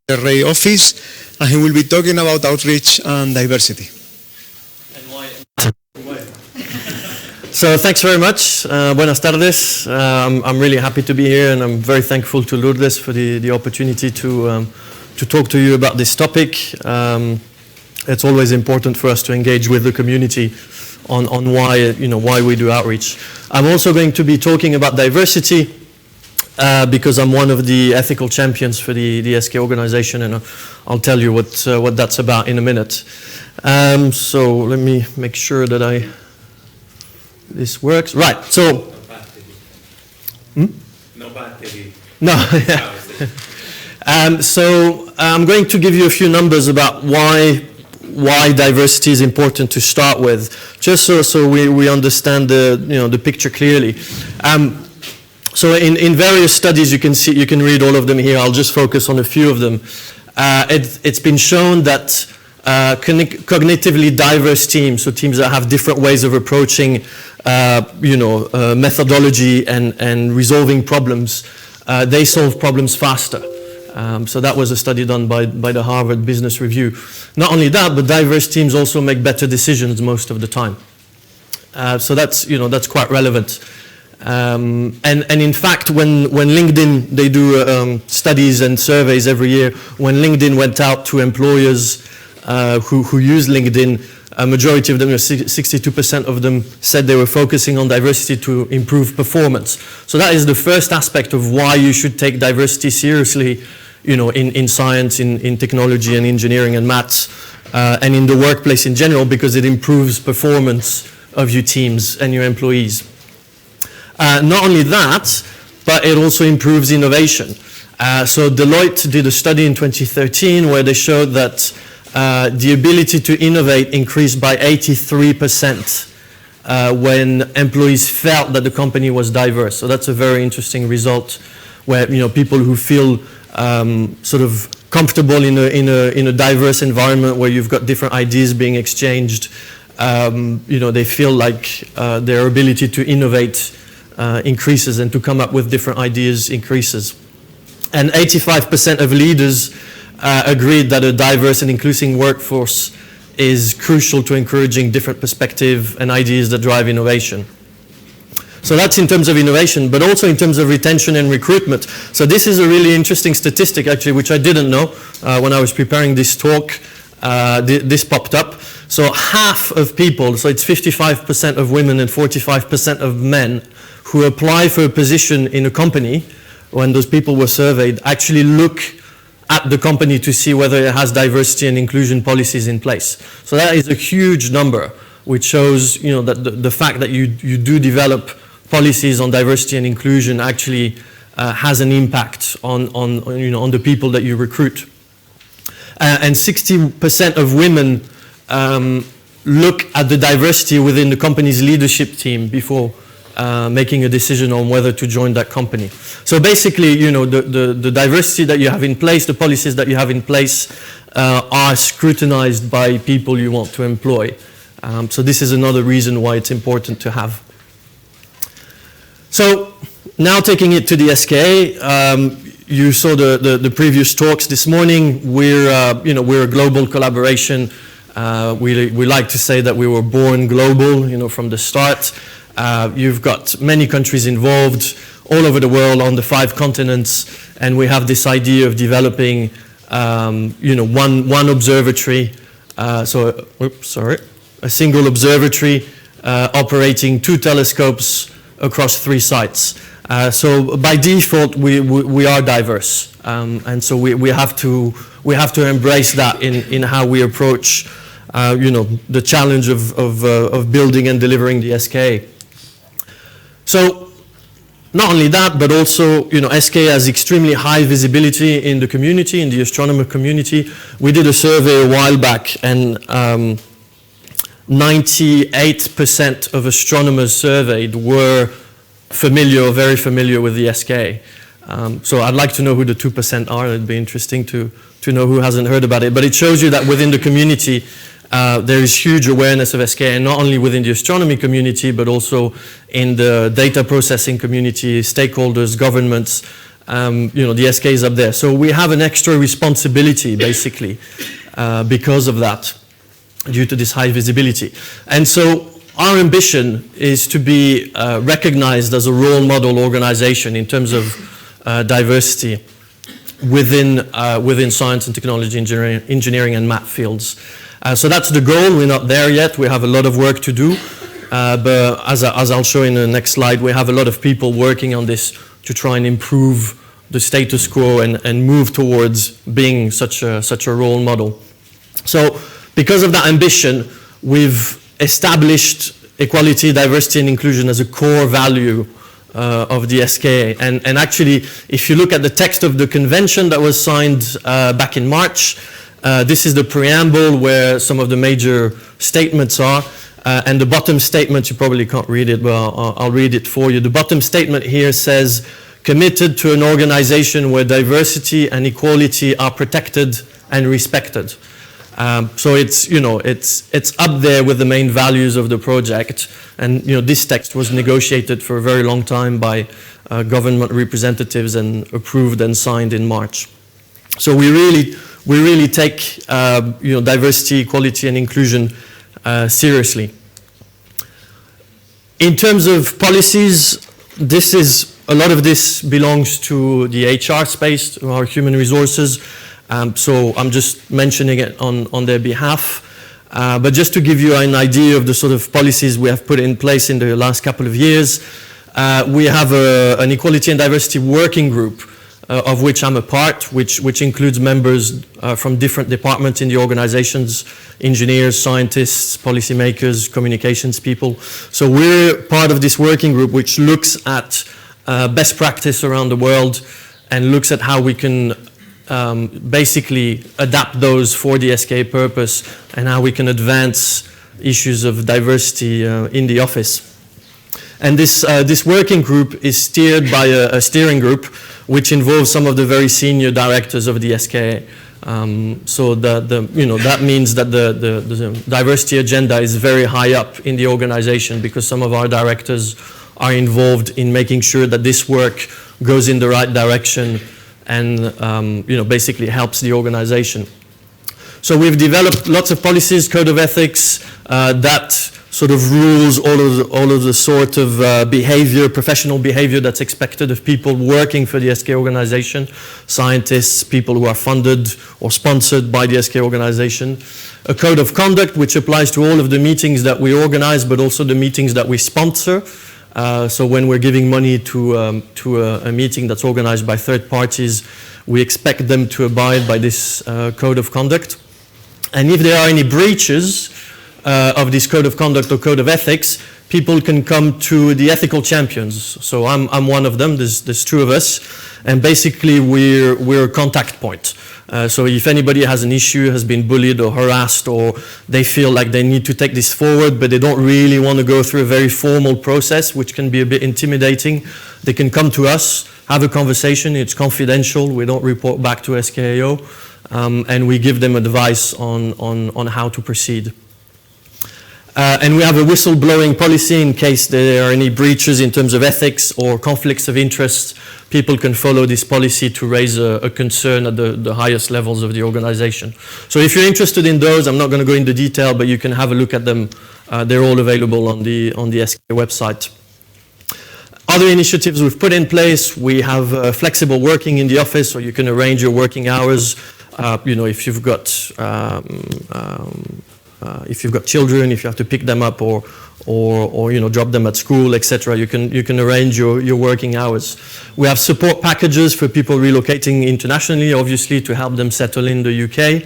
Monterrey office, and he will be talking about outreach and diversity. So thanks very much. Buenas tardes. I'm really happy to be here, and I'm very thankful to Lourdes for the opportunity to talk to you about this topic. It's always important for us to engage with the community on why we do outreach. I'm also going to be talking about diversity because I'm one of the ethical champions for the SKA organization, and I'll tell you what that's about in a minute. So let me make sure that this works. Right, so... No battery. No, yeah. So I'm going to give you a few numbers about why diversity is important to start with, just so we understand the picture clearly. So in various studies you can read all of them here. I'll just focus on a few of them. It's been shown that cognitively diverse teams, so teams that have different ways of approaching methodology and resolving problems, they solve problems faster. So that was a study done by the Harvard Business Review. Not only that, but diverse teams also make better decisions most of the time. So that's quite relevant. And in fact, when LinkedIn, they do studies and surveys every year. When LinkedIn went out to employers who use LinkedIn, a majority of them, 62% of them, said they were focusing on diversity to improve performance. So that is the first aspect of why you should take diversity seriously, in science, in technology and engineering and maths, and in the workplace in general, because it improves performance of your teams and your employees. Not only that, but it also improves innovation. So Deloitte did a study in 2013 where they showed that the ability to innovate increased by 83% when employees felt that the company was diverse. So that's a very interesting result, where people who feel sort of comfortable in a diverse environment where you've got different ideas being exchanged, they feel like their ability to innovate increases, and to come up with different ideas increases. And 85% of leaders agreed that a diverse and inclusive workforce is crucial to encouraging different perspectives and ideas that drive innovation. So that's in terms of innovation, but also in terms of retention and recruitment. So this is a really interesting statistic, actually, which I didn't know when I was preparing this talk. This popped up. So half of people, so it's 55% of women and 45% of men who apply for a position in a company, when those people were surveyed, actually look at the company to see whether it has diversity and inclusion policies in place. So that is a huge number, which shows that the fact that you do develop policies on diversity and inclusion actually has an impact on the people that you recruit. And 60% of women look at the diversity within the company's leadership team before making a decision on whether to join that company. So basically, the diversity that you have in place, the policies that you have in place are scrutinized by people you want to employ. So this is another reason why it's important to have. So now taking it to the SKA, you saw the previous talks this morning. We're a global collaboration. We like to say that we were born global, from the start. You've got many countries involved all over the world on the 5 continents, and we have this idea of developing, one observatory. A single observatory operating 2 telescopes across 3 sites. So by default, we are diverse, and so we have to embrace that in how we approach, the challenge of building and delivering the SKA. So not only that, but also, SKA has extremely high visibility in the community, in the astronomer community. We did a survey a while back, and 98% of astronomers surveyed were familiar or very familiar with the SKA. So I'd like to know who the 2% are. It'd be interesting to know who hasn't heard about it. But it shows you that within the community, there is huge awareness of SKA, and not only within the astronomy community, but also in the data processing community, stakeholders, governments, the SKA is up there. So we have an extra responsibility, basically, because of that, due to this high visibility. And so our ambition is to be recognized as a role model organization in terms of diversity within science and technology, engineering and math fields. So that's the goal. We're not there yet. We have a lot of work to do. But as I'll show in the next slide, we have a lot of people working on this to try and improve the status quo and move towards being such a role model. So because of that ambition, we've established equality, diversity and inclusion as a core value of the SKA. And actually, if you look at the text of the convention that was signed back in March, this is the preamble where some of the major statements are. And the bottom statement, you probably can't read it, but I'll read it for you. The bottom statement here says, committed to an organization where diversity and equality are protected and respected. So it's up there with the main values of the project. And this text was negotiated for a very long time by government representatives and approved and signed in March. So we really take diversity, equality and inclusion seriously. In terms of policies, a lot of this belongs to the HR space, to our human resources. So I'm just mentioning it on their behalf. But just to give you an idea of the sort of policies we have put in place in the last couple of years, we have an equality and diversity working group, of which I'm a part, which includes members from different departments in the organizations, engineers, scientists, policymakers, communications people. So we're part of this working group which looks at best practice around the world and looks at how we can basically adapt those for the SKA purpose and how we can advance issues of diversity in the office. And this working group is steered by a steering group which involves some of the very senior directors of the SKA. So that means that the diversity agenda is very high up in the organization because some of our directors are involved in making sure that this work goes in the right direction and basically helps the organization. So we've developed lots of policies, code of ethics, that sort of rules all of the sort of behavior, professional behavior that's expected of people working for the SKA organization, scientists, people who are funded or sponsored by the SKA organization. A code of conduct which applies to all of the meetings that we organize, but also the meetings that we sponsor. So when we're giving money to a meeting that's organized by third parties, we expect them to abide by this code of conduct. And if there are any breaches of this code of conduct or code of ethics, people can come to the ethical champions. So I'm one of them. There's two of us, and basically we're a contact point. So if anybody has an issue, has been bullied or harassed, or they feel like they need to take this forward, but they don't really want to go through a very formal process, which can be a bit intimidating, they can come to us, have a conversation. It's confidential. We don't report back to SKAO, and we give them advice on how to proceed. And we have a whistleblowing policy in case there are any breaches in terms of ethics or conflicts of interest. People can follow this policy to raise a concern at the highest levels of the organization. So if you're interested in those, I'm not going to go into detail, but you can have a look at them. They're all available on the SKA website. Other initiatives we've put in place, we have flexible working in the office, so you can arrange your working hours. If you've got children, if you have to pick them up or drop them at school, etc., you can arrange your working hours. We have support packages for people relocating internationally, obviously, to help them settle in the UK.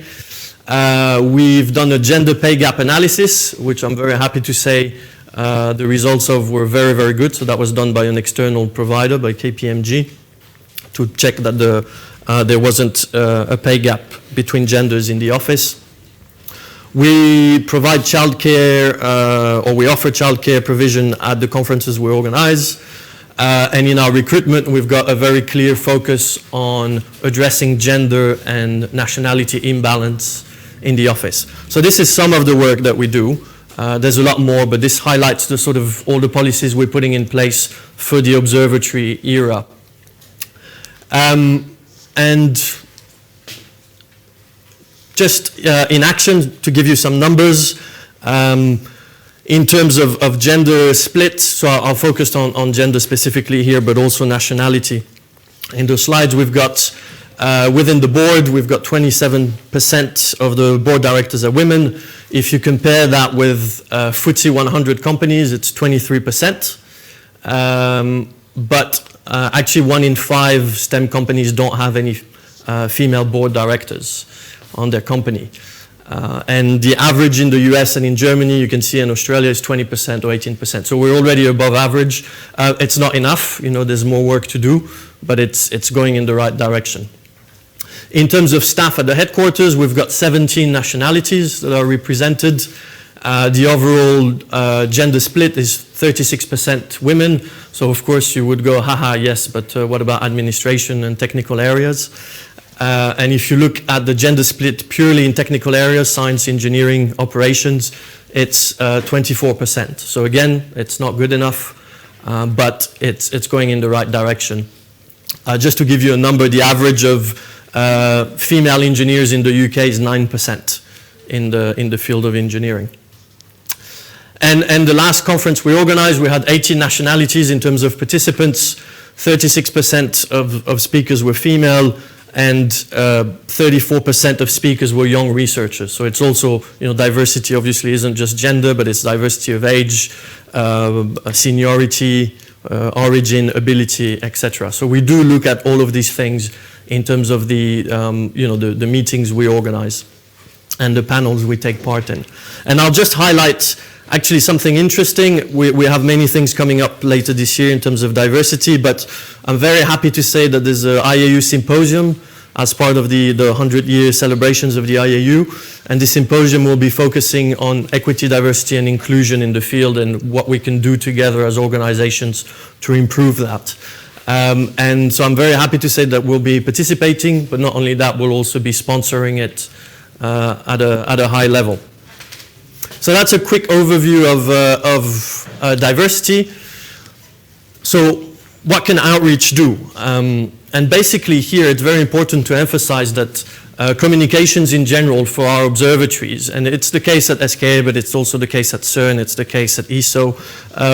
We've done a gender pay gap analysis, which I'm very happy to say the results of were very, very good. So that was done by an external provider, by KPMG, to check that there wasn't a pay gap between genders in the office. We provide childcare, or we offer childcare provision at the conferences we organize. And in our recruitment, we've got a very clear focus on addressing gender and nationality imbalance in the office. So this is some of the work that we do. There's a lot more, but this highlights the sort of all the policies we're putting in place for the observatory era. And just in action, to give you some numbers, in terms of gender split, so I'll focus on gender specifically here, but also nationality. In the slides we've got, within the board, we've got 27% of the board directors are women. If you compare that with FTSE 100 companies, it's 23%. But actually 1 in 5 STEM companies don't have any female board directors on their company. And the average in the US and in Germany, you can see in Australia, is 20% or 18%. So we're already above average. It's not enough, there's more work to do, but it's going in the right direction. In terms of staff at the headquarters, we've got 17 nationalities that are represented. The overall gender split is 36% women. So of course you would go, haha, yes, but what about administration and technical areas? And if you look at the gender split purely in technical areas, science, engineering, operations, it's 24%. So again, it's not good enough, but it's going in the right direction. Just to give you a number, the average of female engineers in the UK is 9% in the field of engineering. And the last conference we organized, we had 18 nationalities in terms of participants, 36% of speakers were female, and 34% of speakers were young researchers. So it's also, diversity obviously isn't just gender, but it's diversity of age, seniority, origin, ability, etc. So we do look at all of these things in terms of the, the meetings we organize and the panels we take part in. And I'll just highlight actually something interesting. We have many things coming up later this year in terms of diversity, but I'm very happy to say that there's an IAU symposium as part of the 100-year celebrations of the IAU, and this symposium will be focusing on equity, diversity, and inclusion in the field and what we can do together as organizations to improve that. And so I'm very happy to say that we'll be participating, but not only that, we'll also be sponsoring it at a high level. So that's a quick overview of diversity. So what can outreach do? And basically here it's very important to emphasize that communications in general for our observatories, and it's the case at SKA, but it's also the case at CERN, it's the case at ESO,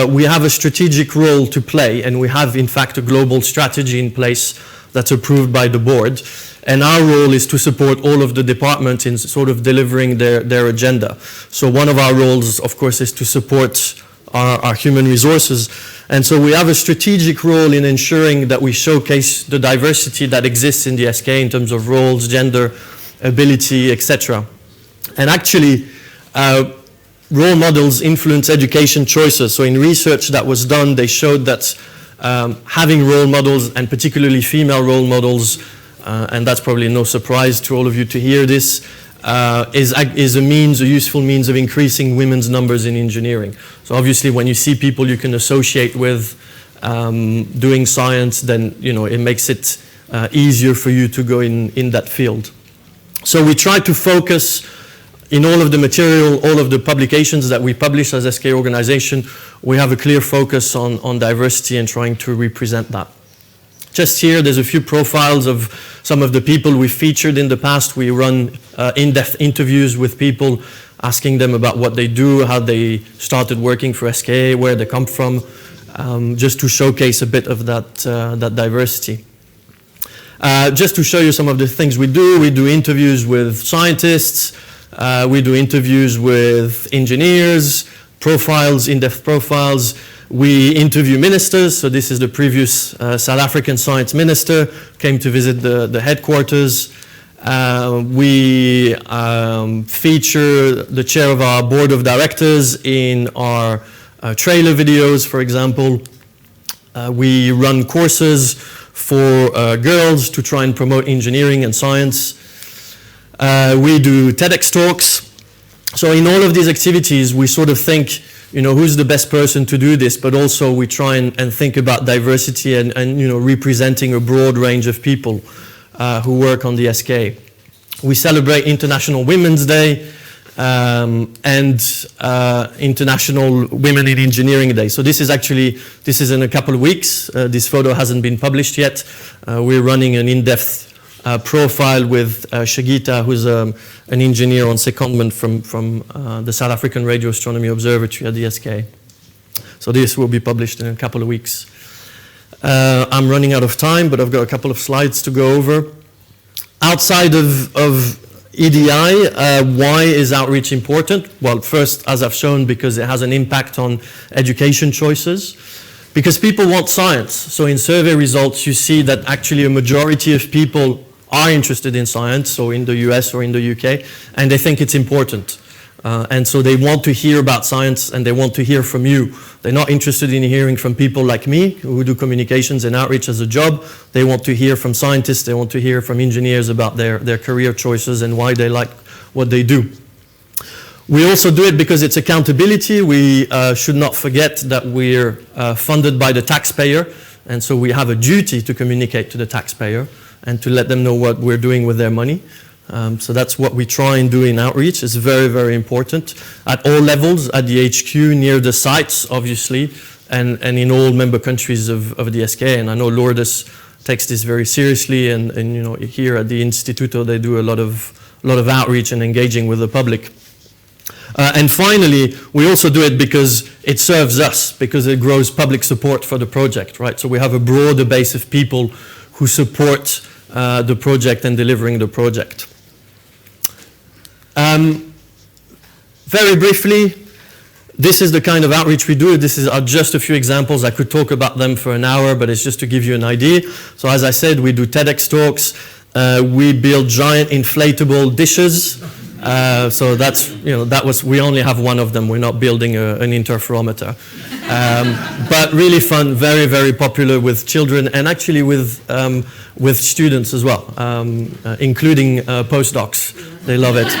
we have a strategic role to play, and we have in fact a global strategy in place that's approved by the board. And our role is to support all of the departments in sort of delivering their agenda. So one of our roles, of course, is to support our human resources. And so we have a strategic role in ensuring that we showcase the diversity that exists in the SKA in terms of roles, gender, ability, etc. And actually, role models influence education choices. So in research that was done, they showed that having role models, and particularly female role models, and that's probably no surprise to all of you to hear this, is a useful means of increasing women's numbers in engineering. So obviously when you see people you can associate with doing science, then it makes it easier for you to go in that field. So we try to focus in all of the material, all of the publications that we publish as SKA organization, we have a clear focus on diversity and trying to represent that. Just here, there's a few profiles of some of the people we featured in the past. We run in-depth interviews with people, asking them about what they do, how they started working for SKA, where they come from, just to showcase a bit of that diversity. Just to show you some of the things we do interviews with scientists, we do interviews with engineers, profiles, in-depth profiles. We interview ministers, so this is the previous South African science minister, came to visit the headquarters. We feature the chair of our board of directors in our trailer videos, for example. We run courses for girls to try and promote engineering and science. We do TEDx talks. So in all of these activities, we sort of think, who's the best person to do this, but also we try and think about diversity and representing a broad range of people who work on the SKA. We celebrate International Women's Day, and International Women in Engineering Day. So this is in a couple of weeks. This photo hasn't been published yet. We're running an in-depth profile with Shagita, who's an engineer on secondment from the South African Radio Astronomy Observatory at the SKA. So this will be published in a couple of weeks. I'm running out of time, but I've got a couple of slides to go over. Outside of EDI, why is outreach important? Well, first, as I've shown, because it has an impact on education choices. Because people want science. So in survey results, you see that actually a majority of people are interested in science, so in the US or in the UK, and they think it's important. And so they want to hear about science and they want to hear from you. They're not interested in hearing from people like me who do communications and outreach as a job. They want to hear from scientists, they want to hear from engineers about their career choices and why they like what they do. We also do it because it's accountability. We should not forget that we're funded by the taxpayer, and so we have a duty to communicate to the taxpayer and to let them know what we're doing with their money. So that's what we try and do in outreach. It's very, very important at all levels, at the HQ, near the sites, obviously, and in all member countries of the SKA. And I know Lourdes takes this very seriously, and you know, here at the Instituto they do a lot of outreach and engaging with the public. And finally, we also do it because it serves us, because it grows public support for the project, right? So we have a broader base of people who support the project and delivering the project. Very briefly, this is the kind of outreach we do. This are just a few examples. I could talk about them for an hour, but it's just to give you an idea. So as I said, we do TEDx talks. We build giant inflatable dishes. So that's, you know, we only have one of them. We're not building an interferometer. But really fun, very, very popular with children and actually with students as well, including postdocs. They love it.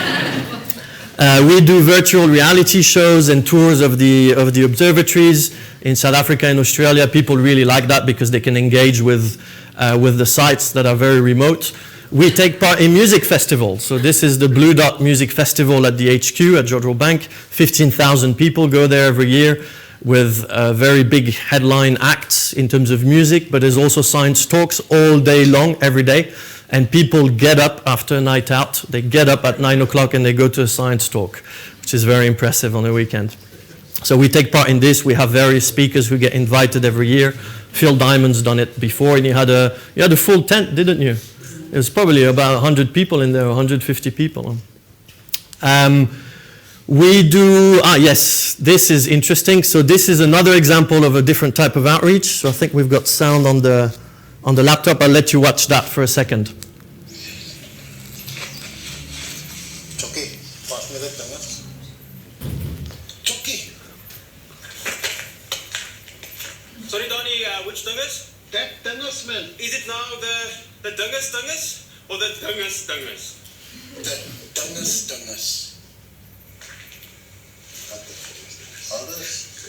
We do virtual reality shows and tours of the observatories in South Africa and Australia. People really like that because they can engage with the sites that are very remote. We take part in music festivals. So this is the Blue Dot Music Festival at the HQ at George Bank. 15,000 people go there every year with very big headline acts in terms of music, but there's also science talks all day long, every day. And people get up after a night out. They get up at 9 o'clock and they go to a science talk, which is very impressive on a weekend. So we take part in this. We have various speakers who get invited every year. Phil Diamond's done it before, and you had a full tent, didn't you? It was probably about 100 people in there, 150 people. We do, yes, this is interesting. So this is another example of a different type of outreach. So I think we've got sound on the laptop. I'll let you watch that for a second. Sorry, Donnie, which dingus? That dingus, man. Is it now the dingus or the dingus? The dingus. Alles.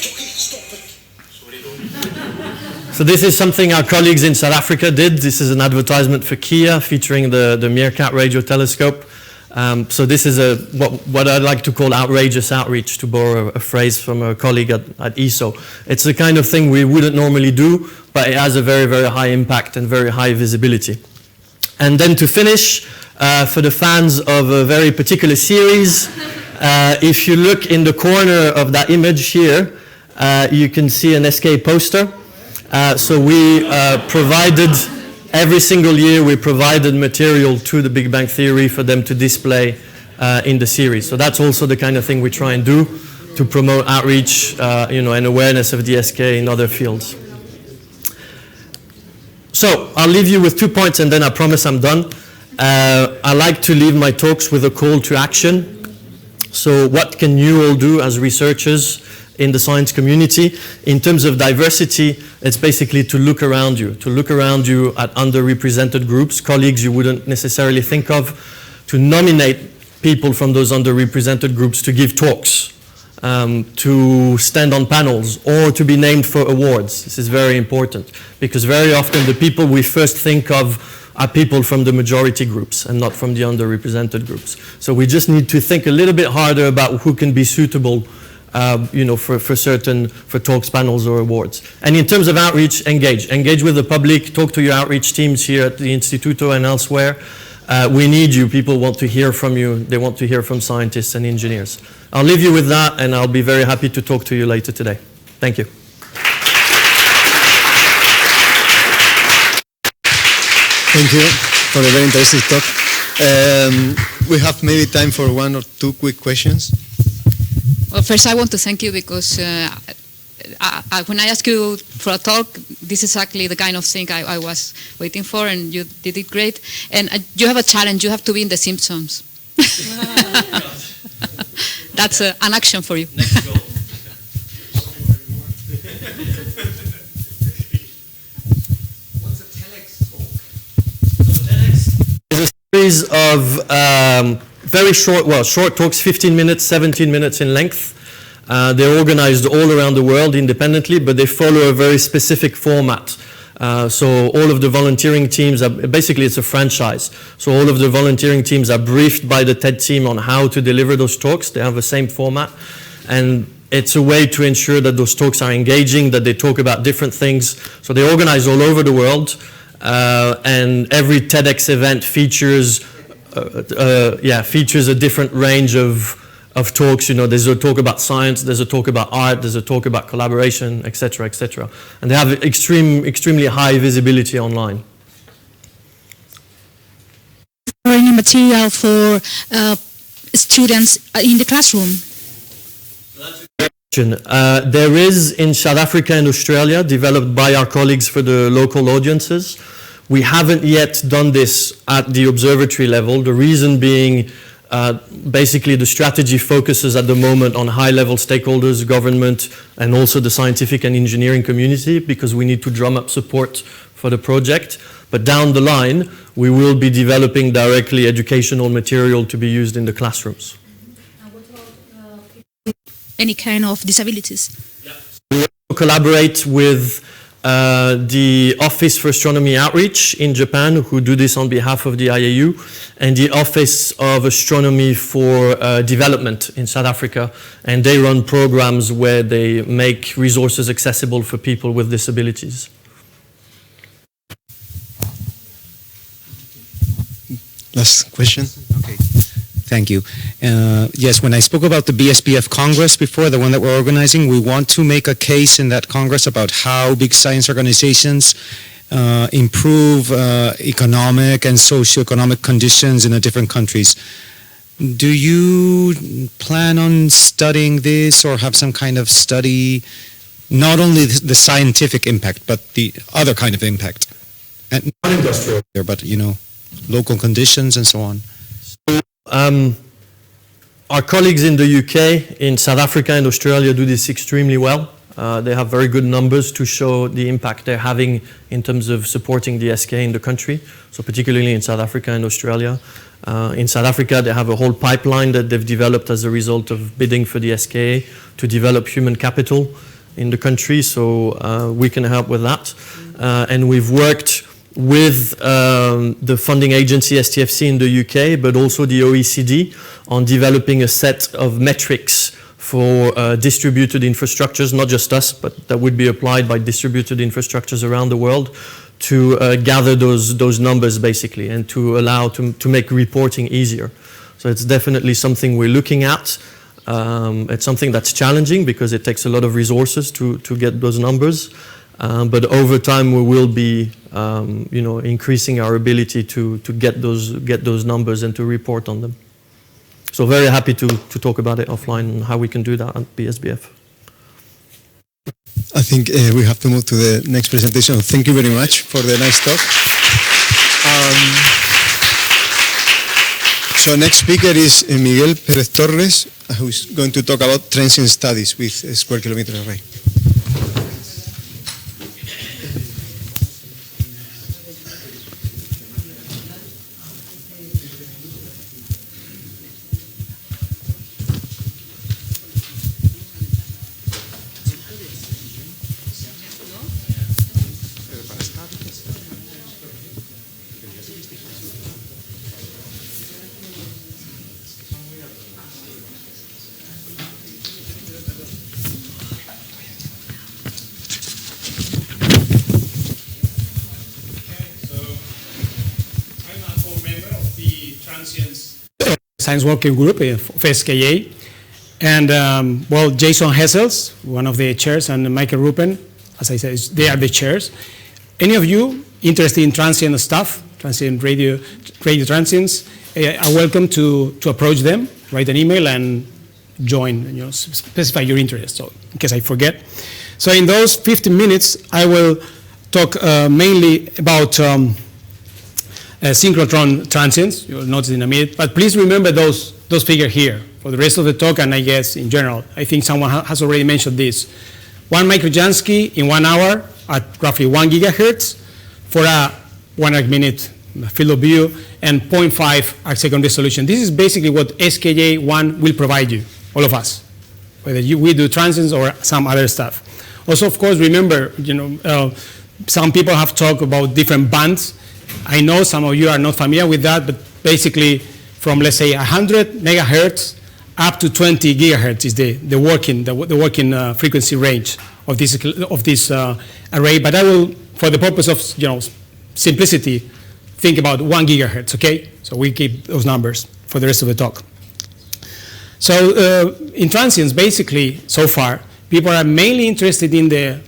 Jockey, stop it. Sorry, Donnie. So this is something our colleagues in South Africa did. This is an advertisement for Kia featuring the Meerkat radio telescope. So this is what I like to call outrageous outreach, to borrow a phrase from a colleague at ESO. It's the kind of thing we wouldn't normally do, but it has a very, very high impact and very high visibility. And then to finish, for the fans of a very particular series, if you look in the corner of that image here, you can see an SKA poster. So we provided... Every single year we provided material to the Big Bang Theory for them to display in the series. So that's also the kind of thing we try and do to promote outreach and awareness of the SKA in other fields. So I'll leave you with 2 points and then I promise I'm done. I like to leave my talks with a call to action. So what can you all do as researchers in the science community? In terms of diversity, it's basically to look around you at underrepresented groups, colleagues you wouldn't necessarily think of, to nominate people from those underrepresented groups to give talks, to stand on panels, or to be named for awards. This is very important, because very often the people we first think of are people from the majority groups and not from the underrepresented groups. So we just need to think a little bit harder about who can be suitable for talks, panels, or awards. And in terms of outreach, engage with the public, talk to your outreach teams here at the Instituto and elsewhere. We need you. People want to hear from you. They want to hear from scientists and engineers. I'll leave you with that, and I'll be very happy to talk to you later today. Thank you. Thank you for a very interesting talk. We have maybe time for one or two quick questions. Well, first I want to thank you because when I asked you for a talk, this is exactly the kind of thing I was waiting for, and you did it great. And you have a challenge. You have to be in The Simpsons. That's an action for you. Next goal. What's a TEDx talk? Is a series of very short talks, 15 minutes, 17 minutes in length. They're organized all around the world independently, but they follow a very specific format. So all of the volunteering teams, basically it's a franchise. So all of the volunteering teams are briefed by the TED team on how to deliver those talks. They have the same format. And it's a way to ensure that those talks are engaging, that they talk about different things. So they're organized all over the world. And every TEDx event features a different range of talks. There's a talk about science, there's a talk about art, there's a talk about collaboration, etc., etc. And they have extremely high visibility online. Any material for students in the classroom? There is in South Africa and Australia, developed by our colleagues for the local audiences. We haven't yet done this at the observatory level, the reason being basically the strategy focuses at the moment on high-level stakeholders, government, and also the scientific and engineering community, because we need to drum up support for the project. But down the line, we will be developing directly educational material to be used in the classrooms. What about any kind of disabilities? We collaborate with the Office for Astronomy Outreach in Japan, who do this on behalf of the IAU, and the Office of Astronomy for Development in South Africa, and they run programs where they make resources accessible for people with disabilities. Last question. Okay, thank you. Yes, when I spoke about the BSBF Congress before, the one that we're organizing, we want to make a case in that Congress about how big science organizations improve economic and socioeconomic conditions in the different countries. Do you plan on studying this or have some kind of study, not only the scientific impact, but the other kind of impact? And not industrial, but, local conditions and so on. Our colleagues in the UK, in South Africa and Australia do this extremely well. They have very good numbers to show the impact they're having in terms of supporting the SKA in the country, so particularly in South Africa and Australia. In South Africa, they have a whole pipeline that they've developed as a result of bidding for the SKA to develop human capital in the country, so we can help with that. And we've worked with the funding agency STFC in the UK, but also the OECD, on developing a set of metrics for distributed infrastructures, not just us, but that would be applied by distributed infrastructures around the world, to gather those numbers basically, and to allow to make reporting easier. So it's definitely something we're looking at. It's something that's challenging because it takes a lot of resources to get those numbers. But over time, we will be, increasing our ability to get those numbers and to report on them. So very happy to talk about it offline and how we can do that at BSBF. I think we have to move to the next presentation. Thank you very much for the nice talk. So next speaker is Miguel Pérez Torres, who is going to talk about trends in studies with a square kilometer array. science working group of SKA. And, well, Jason Hessels, one of the chairs, and Michael Rupen, as I said, they are the chairs. Any of you interested in transient stuff, transient radio transients, are welcome to approach them, write an email, and join, specify your interest, so in case I forget. So in those 15 minutes, I will talk mainly about synchrotron transients. You'll notice in a minute, but please remember those figures here for the rest of the talk, and I guess in general. I think someone has already mentioned this. 1 microjansky in 1 hour at roughly 1 gigahertz for a 1 arc-minute field of view and 0.5 arc-second resolution. This is basically what SKA1 will provide you, all of us, whether we do transients or some other stuff. Also, of course, remember, some people have talked about different bands. I know some of you are not familiar with that, but basically from, let's say, 100 megahertz up to 20 gigahertz is the working frequency range of this array. But I will, for the purpose of simplicity, think about 1 gigahertz. Okay, so we keep those numbers for the rest of the talk. So in transients, basically, so far, people are mainly interested in the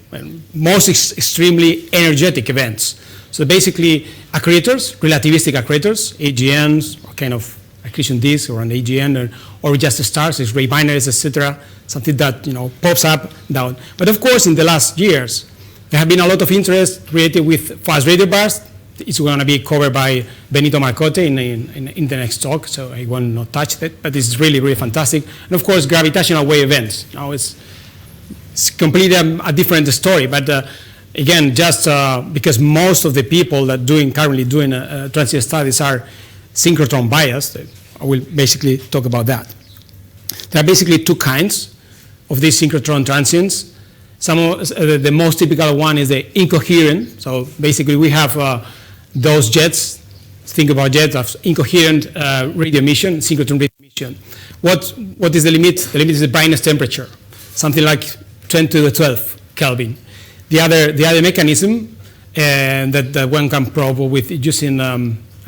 most extremely energetic events. So basically, accretors, relativistic accretors, AGNs, or kind of accretion disk or an AGN, or just stars, X-ray binaries, etc., something that pops up, down. But of course, in the last years, there have been a lot of interest related with fast radio bursts. It's going to be covered by Benito Marcotte in the next talk, so I will not touch that, but it's really, really fantastic. And of course, gravitational wave events. Now it's completely a different story, but again, just because most of the people that currently doing transient studies are synchrotron biased, I will basically talk about that. There are basically 2 kinds of these synchrotron transients. The most typical one is the incoherent. So basically we have those jets. Think about jets of incoherent radio emission, synchrotron radio emission. What is the limit? The limit is the brightness temperature, something like 10 to the 12 Kelvin. The other mechanism that one can probe with using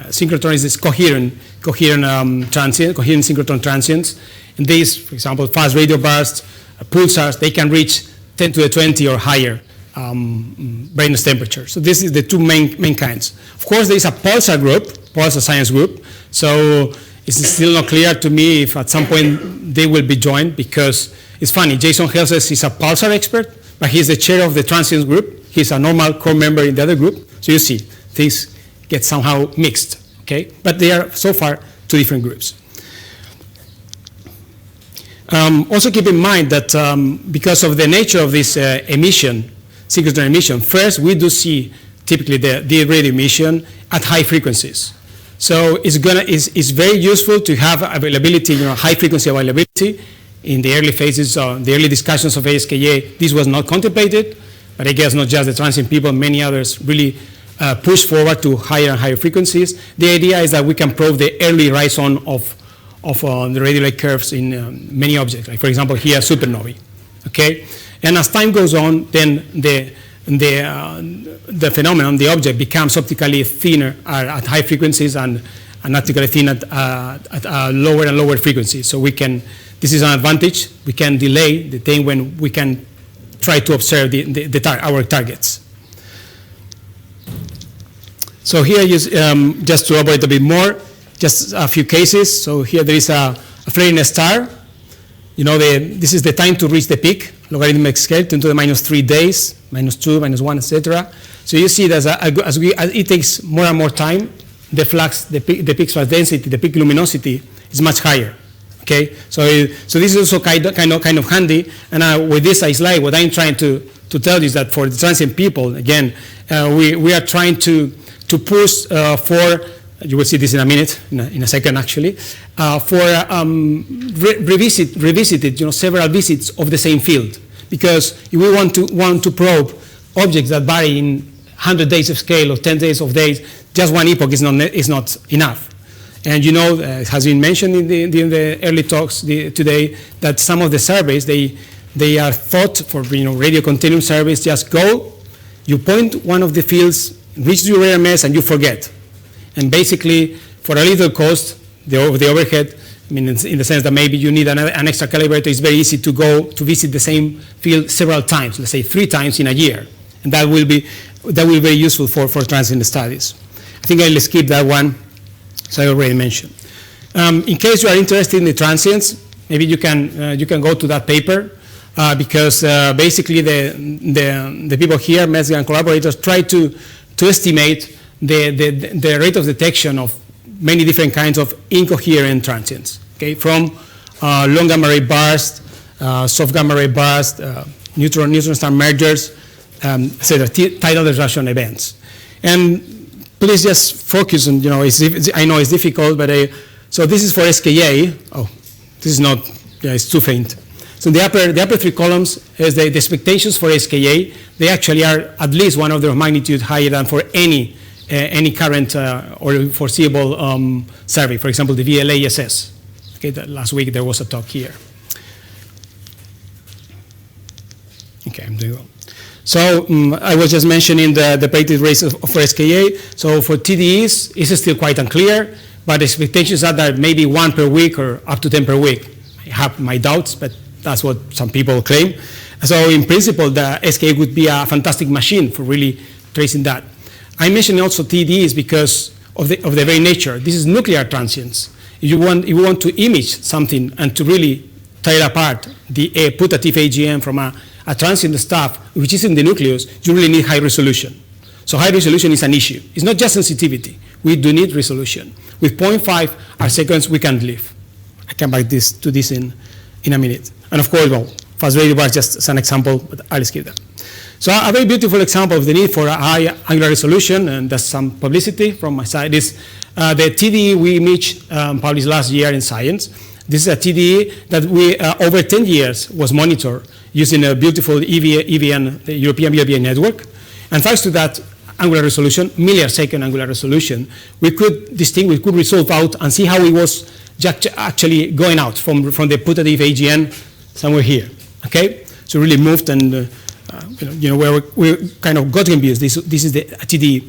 synchrotron is this coherent synchrotron transients. And these, for example, fast radio bursts, pulsars, they can reach 10 to the 20 or higher brightness temperature. So this is the 2 main kinds. Of course, there is a pulsar science group. So it's still not clear to me if at some point they will be joined, because it's funny, Jason Hessels is a pulsar expert, but he's the chair of the transients group. He's a normal core member in the other group. So you see, things get somehow mixed, okay? But they are, so far, 2 different groups. Also keep in mind that because of the nature of this emission, synchrotron emission, first we do see typically the radio emission at high frequencies. So it's very useful to have availability, high frequency availability. In the early phases, the early discussions of ASKA, this was not contemplated, but I guess not just the transient people, many others really push forward to higher and higher frequencies. The idea is that we can probe the early rise on of the radio-like curves in many objects, like for example here supernovae. Okay, and as time goes on, then the phenomenon, the object, becomes optically thinner at high frequencies and optically thin at lower and lower frequencies. So we can. This is an advantage. We can delay the time when we can try to observe our targets. So here, just to elaborate a bit more, just a few cases. So here there is a flaring star. This is the time to reach the peak, logarithmic scale, 10 to the -3 days, -2, -1, etc. So you see that as it takes more and more time, the flux, the peak flux density, the peak luminosity is much higher. Okay, so this is also kind of handy. And with this slide, what I'm trying to tell you is that for the transient people, again, we are trying to push for. You will see this in a minute, in a second actually, for revisited, several visits of the same field, because if we want to probe objects that vary in 100 days of scale or 10 days of days, just one epoch is not enough. And it has been mentioned in the early talks today that some of the surveys, they are thought for radio continuum surveys, just go, you point one of the fields, reach your RMS, and you forget. And basically, for a little cost, the overhead, I mean, in the sense that maybe you need an extra calibrator. It's very easy to go to visit the same field several times, let's say 3 times in a year. And that will be very useful for transient studies. I think I'll skip that one, so I already mentioned. In case you are interested in the transients, maybe you can go to that paper, because basically the people here, Metzger and collaborators, try to estimate the rate of detection of many different kinds of incoherent transients, okay, from long gamma ray burst, soft gamma ray burst, neutron star mergers, etc., tidal disruption events. And please just focus on, I know it's difficult, but so this is for SKA. Oh, this is not, it's too faint. So the upper 3 columns is the expectations for SKA. They actually are at least 1 order of magnitude higher than for any current or foreseeable survey. For example, the VLASS. Okay, last week there was a talk here. Okay, I'm doing well. So I was just mentioning the predicted rates for SKA. So for TDEs, it's still quite unclear, but expectations are that maybe 1 per week or up to 10 per week. I have my doubts, but that's what some people claim. So in principle, the SKA would be a fantastic machine for really tracing that. I mentioned also TDEs because of the very nature. This is nuclear transients. If you want to image something and to really tear apart the putative AGM from a transient stuff, which is in the nucleus, you really need high resolution. So high resolution is an issue. It's not just sensitivity. We do need resolution. With 0.5 arcseconds, we can't live. I come back to this in a minute. And of course, well, fast radio was just an example, but I'll skip that. So a very beautiful example of the need for a high angular resolution, and that's some publicity from my side, is the TDE we imaged published last year in Science. This is a TDE that we, over 10 years, was monitored using a beautiful EVN, the European VLBI network. And thanks to that angular resolution, millisecond angular resolution, we could distinguish, we could resolve out and see how it was actually going out from the putative AGN somewhere here. Okay? So really moved and where we kind of got confused. This is the TDE.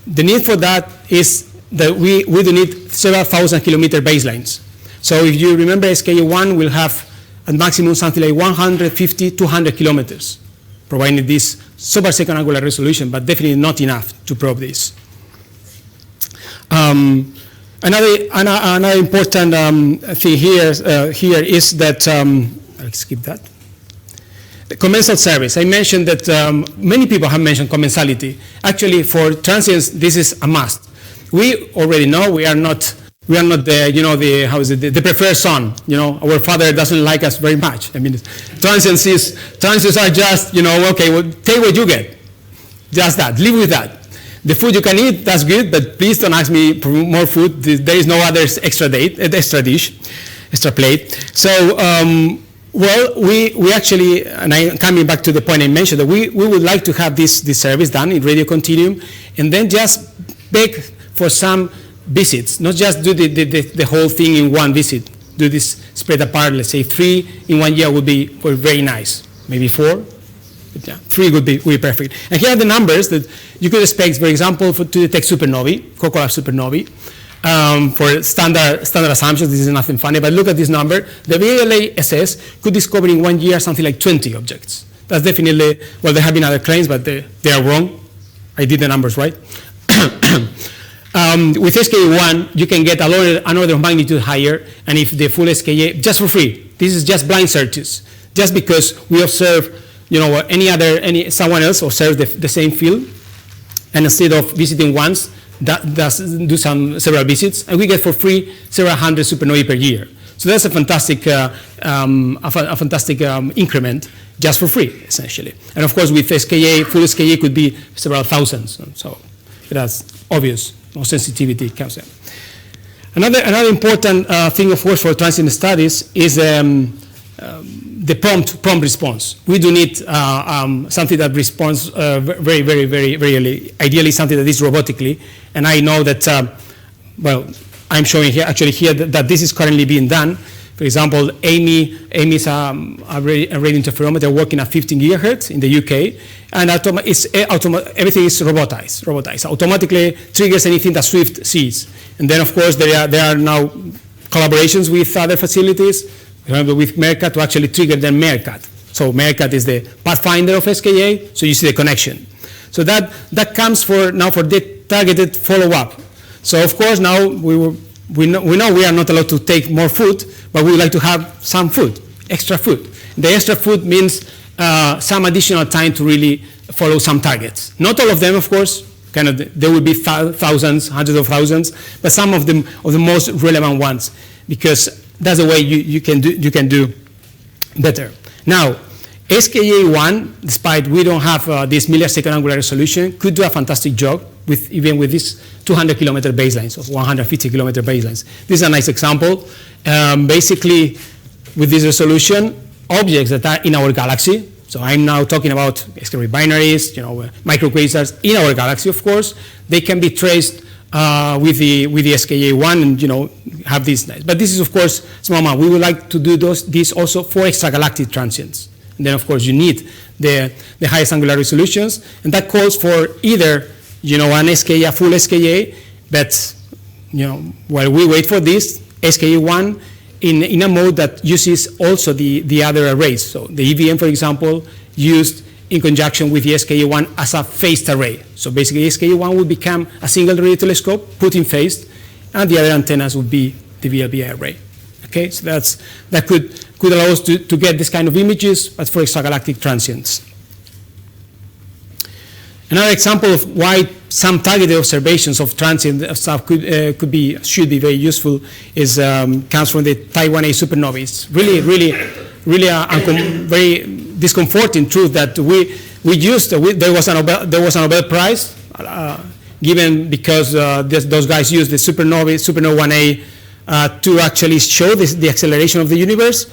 The need for that is that we do need several thousand kilometer baselines. So if you remember, SKA1 will have at maximum something like 150, 200 kilometers, providing this sub-second angular resolution, but definitely not enough to probe this. Another important thing here is that, I'll skip that. The commensal service. I mentioned that many people have mentioned commensality. Actually, for transients, this is a must. We already know we are not the preferred son. Our father doesn't like us very much. I mean, transients are just, okay, well, take what you get. Just that, live with that. The food you can eat, that's good, but please don't ask me for more food. There is no other extra dish, extra plate. So, well, we actually, and I'm coming back to the point I mentioned, that we would like to have this service done in radio continuum, and then just beg for some visits, not just do the whole thing in one visit. Do this spread apart, let's say 3 in 1 year would be very nice. Maybe 4, but yeah, 3 would be perfect. And here are the numbers that you could expect, for example, to detect supernovae, Kokolab supernovae. For standard assumptions, this is nothing funny, but look at this number. The VLASS could discover in 1 year something like 20 objects. That's definitely, well, there have been other claims, but they are wrong. I did the numbers right. With SKA1, you can get an order of magnitude higher, and if the full SKA, just for free, this is just blind searches, just because we observe, someone else observes the same field, and instead of visiting once, do several visits, and we get for free several hundred supernovae per year. So that's a fantastic, increment just for free, essentially. And of course, with SKA, full SKA could be several thousands. So that's obvious. No sensitivity comes in. Another important thing, of course, for transient studies is the prompt response. We do need something that responds very, very, very, very ideally something that is robotically. And I know that, well, I'm showing here, actually here, that this is currently being done. For example, Amy is a radio interferometer working at 15 gigahertz in the UK, and everything is robotized. Automatically triggers anything that Swift sees. And then, of course, there are now collaborations with other facilities, for example, with MERCAT to actually trigger the MERCAT. So MERCAT is the pathfinder of SKA, so you see the connection. So that comes for the targeted follow-up. So of course now we know we are not allowed to take more food, but we would like to have some food, extra food. The extra food means some additional time to really follow some targets. Not all of them, of course. There will be thousands, hundreds of thousands, but some of the most relevant ones, because that's the way you can do better. Now, SKA1, despite we don't have this millisecond angular resolution, could do a fantastic job even with these 200 kilometer baselines or 150 kilometer baselines. This is a nice example. Basically, with this resolution, objects that are in our galaxy, so I'm now talking about SKA binaries, microquasars in our galaxy, of course, they can be traced with the SKA1 and have this nice. But this is, of course, small amount. We would like to do this also for extragalactic transients. And then, of course, you need the highest angular resolutions, and that calls for either an SKA, a full SKA, but while we wait for this, SKA1 in a mode that uses also the other arrays. So the EVM, for example, used in conjunction with the SKA1 as a phased array. So basically, SKA1 will become a single radio telescope put in phased, and the other antennas would be the VLBI array. Okay, so that could allow us to get this kind of images, but for extragalactic transients. Another example of why some targeted observations of transient stuff should be very useful is comes from the Taiwanese supernovae. It's really a very discomforting truth that there was a Nobel Prize given because those guys used the supernova 1A to actually show the acceleration of the universe,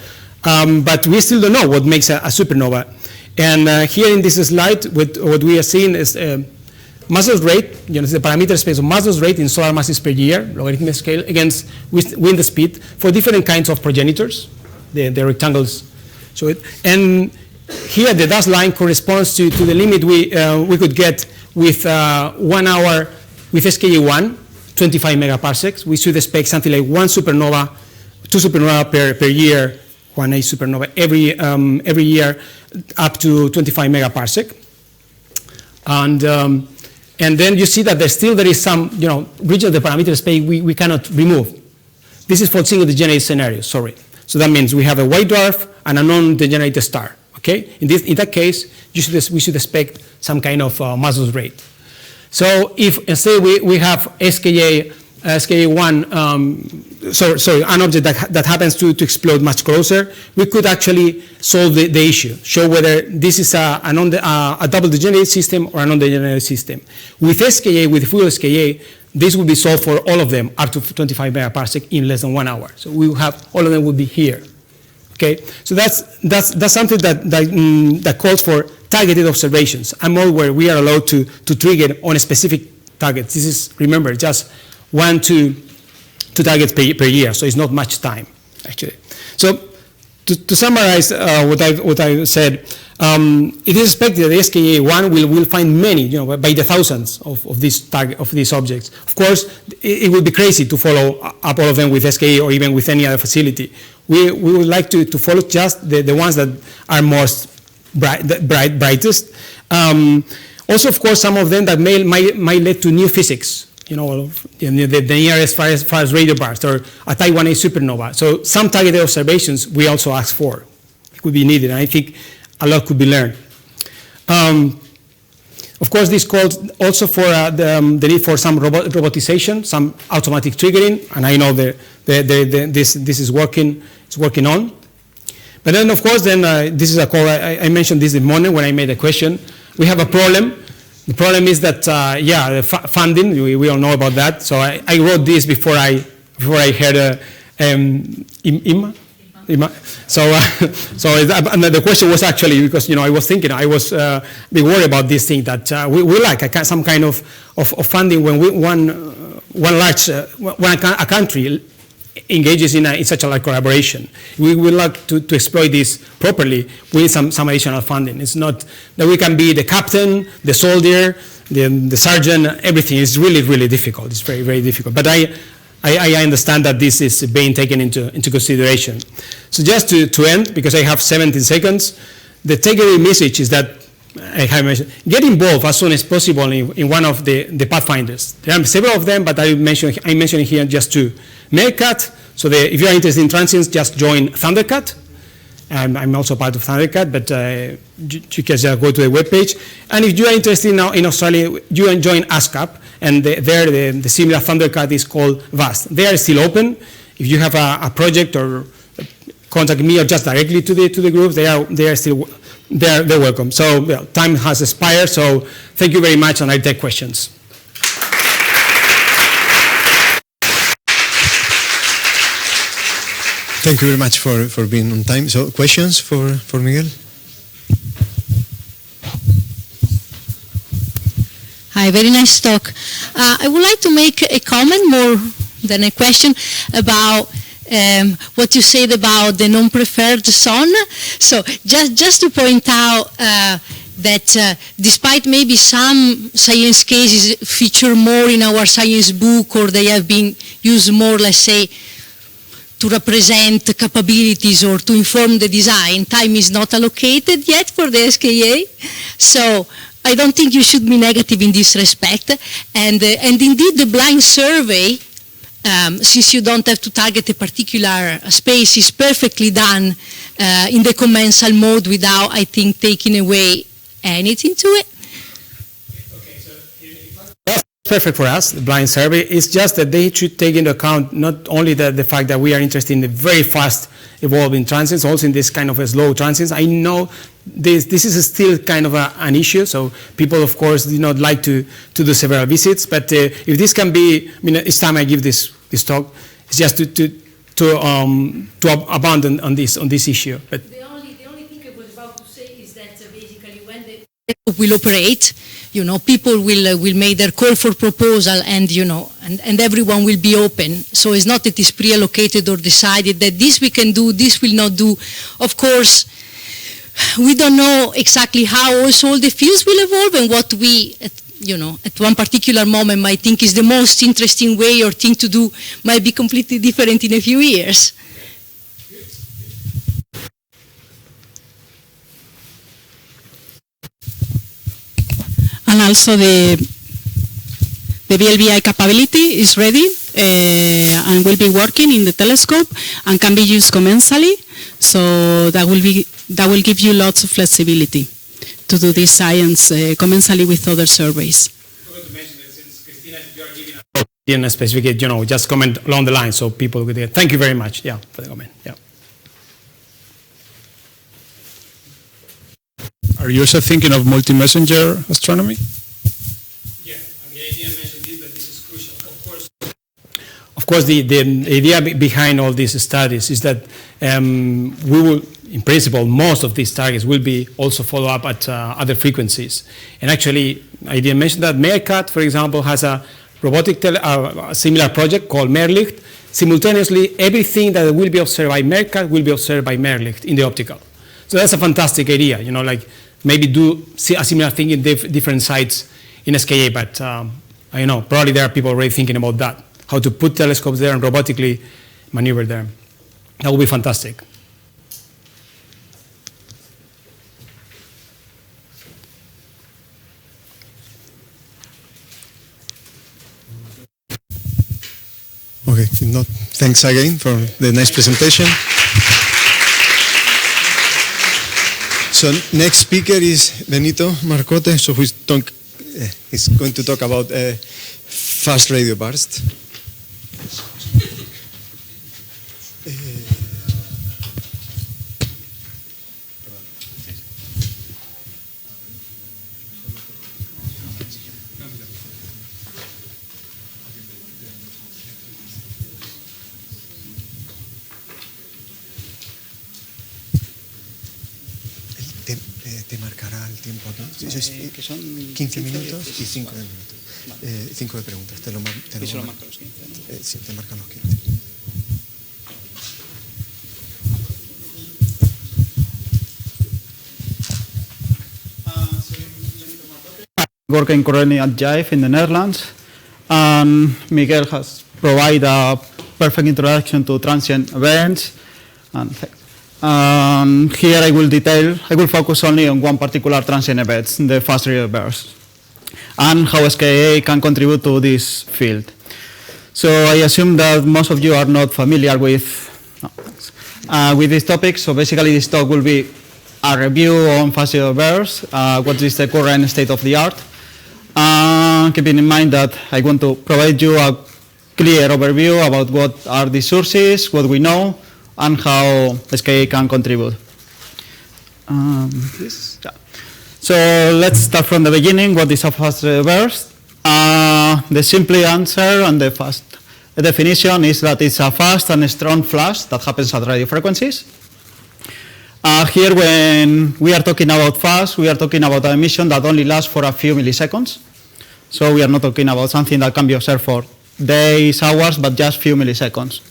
but we still don't know what makes a supernova. And here in this slide, what we are seeing is Maxwell's rate, the parameter space of Maxwell's rate in solar masses per year, logarithmic scale, against wind speed for different kinds of progenitors, the rectangles show it. And here the dashed line corresponds to the limit we could get with 1 hour with SKA1, 25 megaparsecs. We should expect something like 2 supernova per year, 1A supernova every year, up to 25 megaparsec. And then you see that there is some region of the parameter space we cannot remove. This is for single degenerate scenarios, sorry. So that means we have a white dwarf and a non-degenerate star. Okay? In that case, we should expect some kind of Maxwell's rate. So if instead we have SKA1, an object that happens to explode much closer, we could actually solve the issue, show whether this is a double degenerate system or a non-degenerate system. With SKA, with full SKA, this will be solved for all of them up to 25 megaparsec in less than 1 hour. So we will have all of them will be here. Okay, so that's something that calls for targeted observations. A mode where we are allowed to trigger on a specific target. This is, remember, just 1 to 2 targets per year, so it's not much time, actually. So to summarize what I said, it is expected that the SKA1 will find many, by the thousands of these objects. Of course, it would be crazy to follow up all of them with SKA or even with any other facility. We would like to follow just the ones that are most brightest. Also, of course, some of them that might lead to new physics. The nearest farthest radio burst or a Taiwanese supernova. So some targeted observations we also ask for. It could be needed, and I think a lot could be learned. Of course, this calls also for the need for some robotization, some automatic triggering, and I know this is working. It's working on. But then, of course, this is a call. I mentioned this morning when I made a question. We have a problem. The problem is that, the funding, we all know about that. So I wrote this before I heard IMA. So the question was actually, because I was thinking, I was a bit worried about this thing, that we like some kind of funding when a country engages in such a large collaboration. We would like to exploit this properly with some additional funding. It's not that we can be the captain, the soldier, the sergeant, everything. It's really, really difficult. It's very, very difficult. But I understand that this is being taken into consideration. So just to end, because I have 17 seconds, the takeaway message is that I have mentioned, get involved as soon as possible in one of the pathfinders. There are several of them, but I'm mentioning here just two. Meerkat, so if you are interested in transients, just join Thundercat. I'm also part of Thundercat, but you can just go to the webpage. And if you are interested now in Australia, you can join ASCAP, and there the similar Thundercat is called VAST. They are still open. If you have a project, or contact me or just directly to the groups, they are still they're welcome. So well, time has expired. So thank you very much, and I take questions. Thank you very much for being on time. So questions for Miguel? Hi, very nice talk. I would like to make a comment more than a question about what you said about the non-preferred zone. So just to point out that despite maybe some science cases feature more in our science book, or they have been used more, let's say, to represent capabilities or to inform the design, time is not allocated yet for the SKA. So I don't think you should be negative in this respect. And indeed, the blind survey, since you don't have to target a particular space, is perfectly done in the commensal mode without, I think, taking away anything to it. Okay, so that's perfect for us, the blind survey. It's just that they should take into account not only the fact that we are interested in the very fast evolving transients, also in this kind of a slow transients. I know this is still kind of an issue, so people, of course, do not like to do several visits, but if this can be, I mean, each time I give this talk, it's just to abandon on this issue. But the only thing I was about to say is that basically when the will operate, people will make their call for proposal, and and everyone will be open. So it's not that it's pre-allocated or decided that this we can do, this will not do. Of course, we don't know exactly how also all the fields will evolve, and what we, at one particular moment might think is the most interesting way or thing to do might be completely different in a few years. And also the VLBI capability is ready and will be working in the telescope and can be used commensally. So that will give you lots of flexibility to do this science commensally with other surveys. I forgot to mention that since Christina, if you are giving in a specific, just comment along the line so people will get. Thank you very much. Yeah, for the comment. Yeah. Are you also thinking of multi-messenger astronomy? Yeah, I mean, I didn't mention this, but this is crucial. Of course, the idea behind all these studies is that we will, in principle, most of these targets will be also follow up at other frequencies. And actually, I didn't mention that Meerkat, for example, has a robotic similar project called Meerlicht. Simultaneously, everything that will be observed by Meerkat will be observed by Meerlicht in the optical. So that's a fantastic idea, like maybe do a similar thing in different sites in SKA, but I know, probably there are people already thinking about that, how to put telescopes there and robotically maneuver there. That would be fantastic. Okay, if not, thanks again for the nice presentation. So next speaker is Benito Marcote, so he's going to talk about fast radio burst. Te marcará el tiempo aquí. Que son 15 minutos y 5 de minutos. 5 de preguntas. Te lo marca los 15. Sí, te marcan los 15. Working currently at JIVE in the Netherlands, and Miguel has provide a perfect introduction to transient events. And here I will focus only on one particular transient event, the fast reverse, and how SKA can contribute to this field. So I assume that most of you are not familiar with this topic. So basically this talk will be a review on fast reverse, what is the current state of the art. Keeping in mind that I want to provide you a clear overview about what are the sources, what we know, and how SKA can contribute. So let's start from the beginning. What is a fast reverse? The simple answer and the fast definition is that it's a fast and strong flash that happens at radio frequencies. Here, when we are talking about fast, we are talking about an emission that only lasts for a few milliseconds. So we are not talking about something that can be observed for days, hours, but just few milliseconds.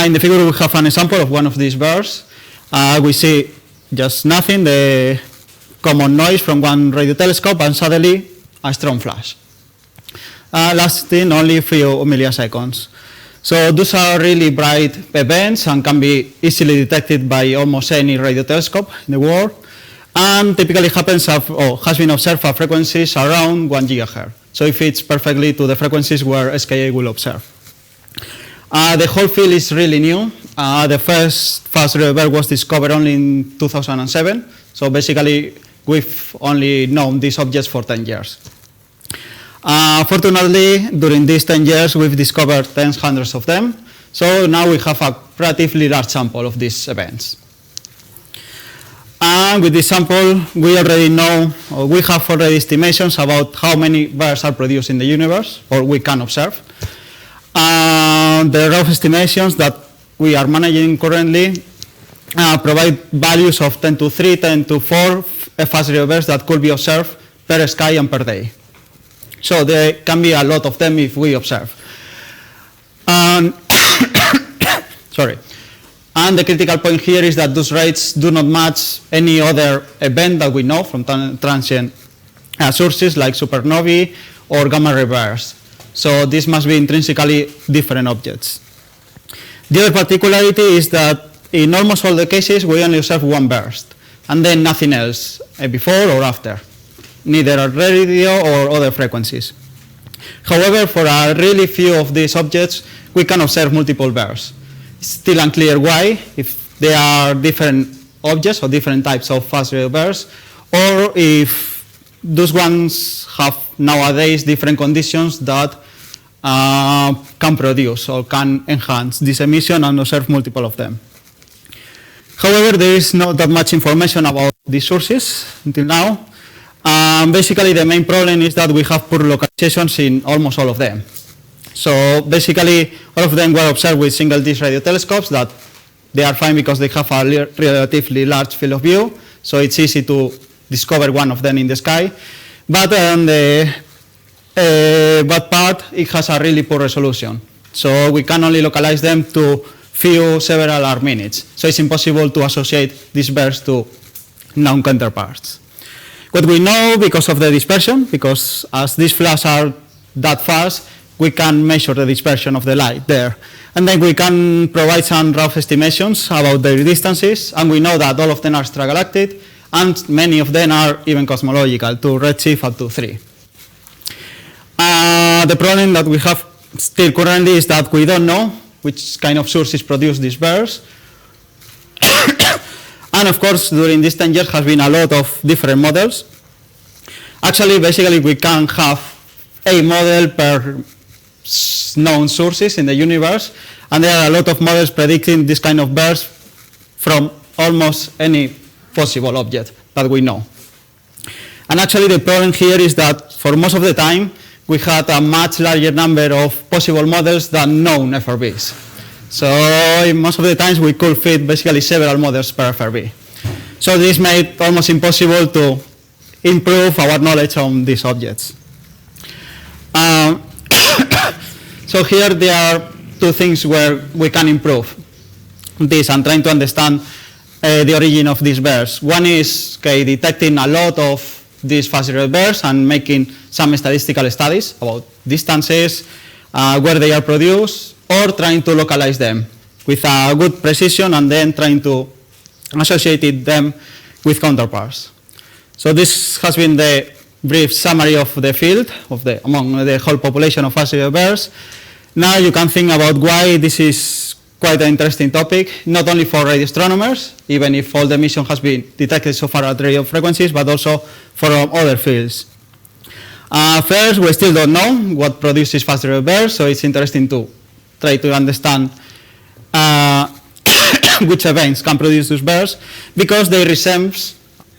In the figure, we have an example of one of these bursts. We see just nothing, the common noise from one radio telescope, and suddenly a strong flash, lasting only a few milliseconds. So those are really bright events and can be easily detected by almost any radio telescope in the world, and typically happens or has been observed at frequencies around 1 gigahertz. So it fits perfectly to the frequencies where SKA will observe. The whole field is really new. The first fast reverse was discovered only in 2007. So basically, we've only known these objects for 10 years. Fortunately, during these 10 years, we've discovered tens, hundreds of them. So now we have a relatively large sample of these events. And with this sample, we already know, or we have already estimations about how many bursts are produced in the universe, or we can observe. The rough estimations that we are managing currently provide values of 10 to 3, 10 to 4 fast reverse that could be observed per sky and per day. So there can be a lot of them if we observe. Sorry. And the critical point here is that those rates do not match any other event that we know from transient sources like supernovae or gamma reverse. So this must be intrinsically different objects. The other particularity is that in almost all the cases, we only observe one burst, and then nothing else before or after, neither at radio or other frequencies. However, for a really few of these objects, we can observe multiple bursts. It's still unclear why, if they are different objects or different types of fast bursts, or if those ones have nowadays different conditions that can produce or can enhance this emission and observe multiple of them. However, there is not that much information about these sources until now. Basically, the main problem is that we have poor localizations in almost all of them. So basically, all of them were observed with single-dish radio telescopes that they are fine because they have a relatively large field of view, so it's easy to discover one of them in the sky. But on the bad part, it has a really poor resolution. So we can only localize them to several arc minutes. So it's impossible to associate these bursts to known counterparts. What we know because of the dispersion, because as these flashes are that fast, we can measure the dispersion of the light there. And then we can provide some rough estimations about their distances, and we know that all of them are extragalactic, and many of them are even cosmological, to redshift up to 3. The problem that we have still currently is that we don't know which kind of sources produce these bursts. And of course, during these 10 years has been a lot of different models. Actually, basically, we can have a model per known sources in the universe, and there are a lot of models predicting this kind of bursts from almost any possible object that we know. And actually, the problem here is that for most of the time, we had a much larger number of possible models than known FRBs. So most of the times, we could fit basically several models per FRB. So this made it almost impossible to improve our knowledge on these objects. So here there are two things where we can improve this and trying to understand the origin of these bursts. One is detecting a lot of these fast bursts and making some statistical studies about distances where they are produced, or trying to localize them with a good precision and then trying to associate them with counterparts. So this has been the brief summary of the field among the whole population of fast bears. Now you can think about why this is quite an interesting topic, not only for radio astronomers, even if all the emission has been detected so far at radio frequencies, but also for other fields. First, we still don't know what produces fast bears, so it's interesting to try to understand which events can produce these bears, because they resemble,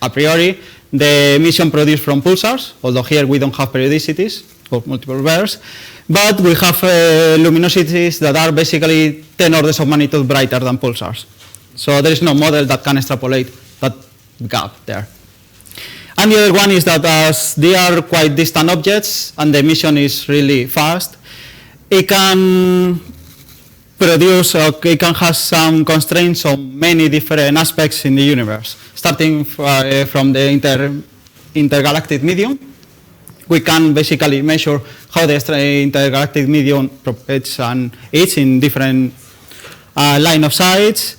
a priori, the emission produced from pulsars, although here we don't have periodicities of multiple bears, but we have luminosities that are basically 10 orders of magnitude brighter than pulsars. So there is no model that can extrapolate that gap there. And the other one is that as they are quite distant objects and the emission is really fast, it can produce, or it can have some constraints on many different aspects in the universe. Starting from the intergalactic medium, we can basically measure how the intergalactic medium propagates and aids in different line of sight,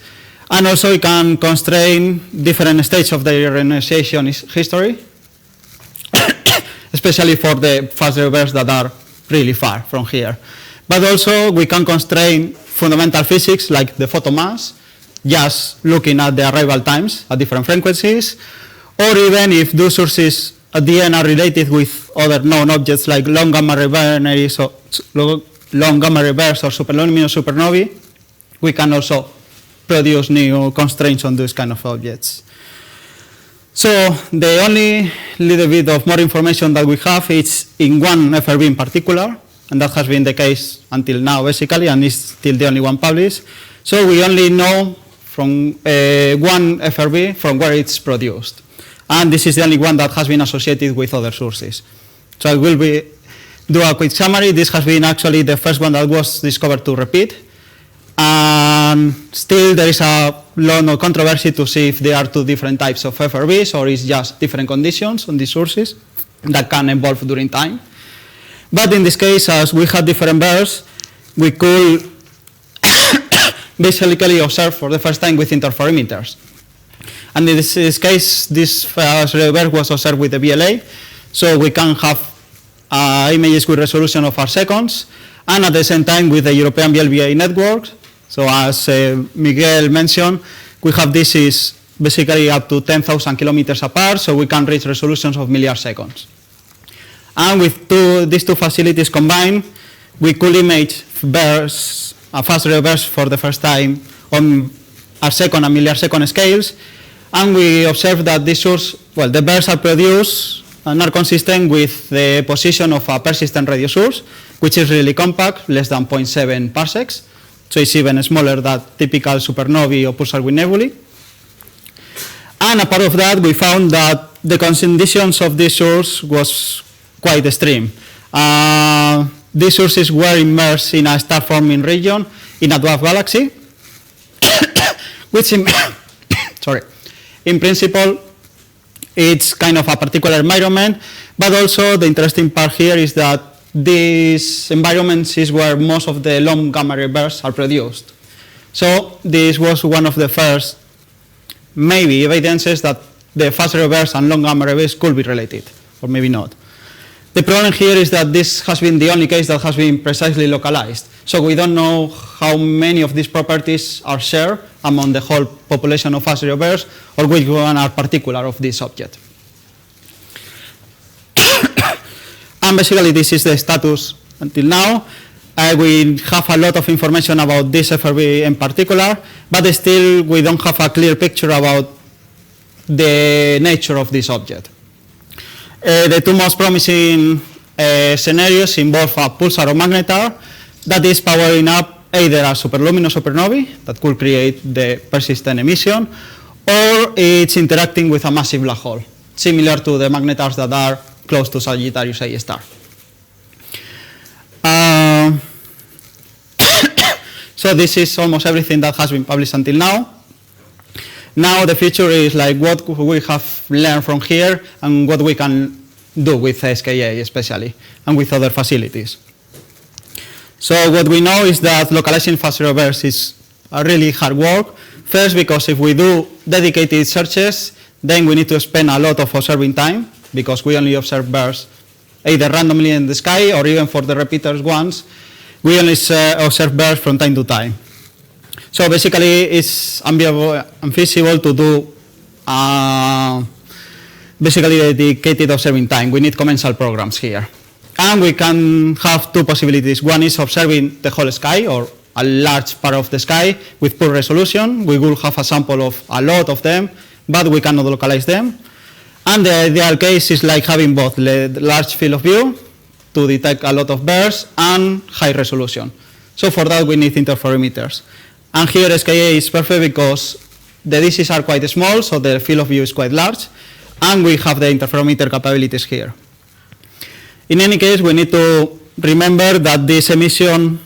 and also it can constrain different stages of the ionization history, especially for the fast bears that are really far from here. But also we can constrain fundamental physics like the photomass, just looking at the arrival times at different frequencies, or even if those sources at the end are related with other known objects like long gamma ray bursts or superluminous supernovae, we can also produce new constraints on those kind of objects. So the only little bit of more information that we have is in one FRB in particular, and that has been the case until now basically, and is still the only one published. So we only know from one FRB from where it's produced. And this is the only one that has been associated with other sources. So I will do a quick summary. This has been actually the first one that was discovered to repeat. And still there is a lot of controversy to see if there are two different types of FRBs or it's just different conditions on these sources that can evolve during time. But in this case, as we had different bears, we could basically observe for the first time with interferometers. And in this case, this bear was observed with the VLA, so we can have images with resolution of arcseconds, and at the same time with the European VLBA network. So as Miguel mentioned, we have this is basically up to 10,000 kilometers apart, so we can reach resolutions of milliarseconds. And with these two facilities combined, we could image bears, fast bears for the first time on arsecond and milliarsecond scales. And we observed that these source, well, the bears are produced and are consistent with the position of a persistent radio source, which is really compact, less than 0.7 parsecs. So it's even smaller than typical supernovae or pulsar with nebulae. And apart of that, we found that the conditions of this source was quite extreme. These sources were immersed in a star-forming region in a dwarf galaxy, which in principle, it's kind of a particular environment, but also the interesting part here is that these environments is where most of the long gamma ray bursts are produced. So this was one of the first, maybe, evidences that the fast ray bursts and long gamma ray bursts could be related, or maybe not. The problem here is that this has been the only case that has been precisely localized. So we don't know how many of these properties are shared among the whole population of fast ray bursts, or which one are particular of this object. And basically this is the status until now. We have a lot of information about this FRB in particular, but still we don't have a clear picture about the nature of this object. The two most promising scenarios involve a pulsar or magnetar that is powering up either a superluminous supernovae that could create the persistent emission, or it's interacting with a massive black hole, similar to the magnetars that are close to Sagittarius A star. So this is almost everything that has been published until now. Now the future is like what we have learned from here and what we can do with SKA especially, and with other facilities. So what we know is that localizing fast zero bursts is a really hard work. First, because if we do dedicated searches, then we need to spend a lot of observing time, because we only observe bursts either randomly in the sky or even for the repeaters ones, we only observe bursts from time to time. So basically, it's unfeasible to do basically dedicated observing time. We need commensal programs here. And we can have two possibilities. One is observing the whole sky or a large part of the sky with poor resolution. We will have a sample of a lot of them, but we cannot localize them. And the ideal case is like having both the large field of view to detect a lot of bursts and high resolution. So for that, we need interferometers. And here SKA is perfect because the dishes are quite small, so the field of view is quite large, and we have the interferometer capabilities here. In any case, we need to remember that this emission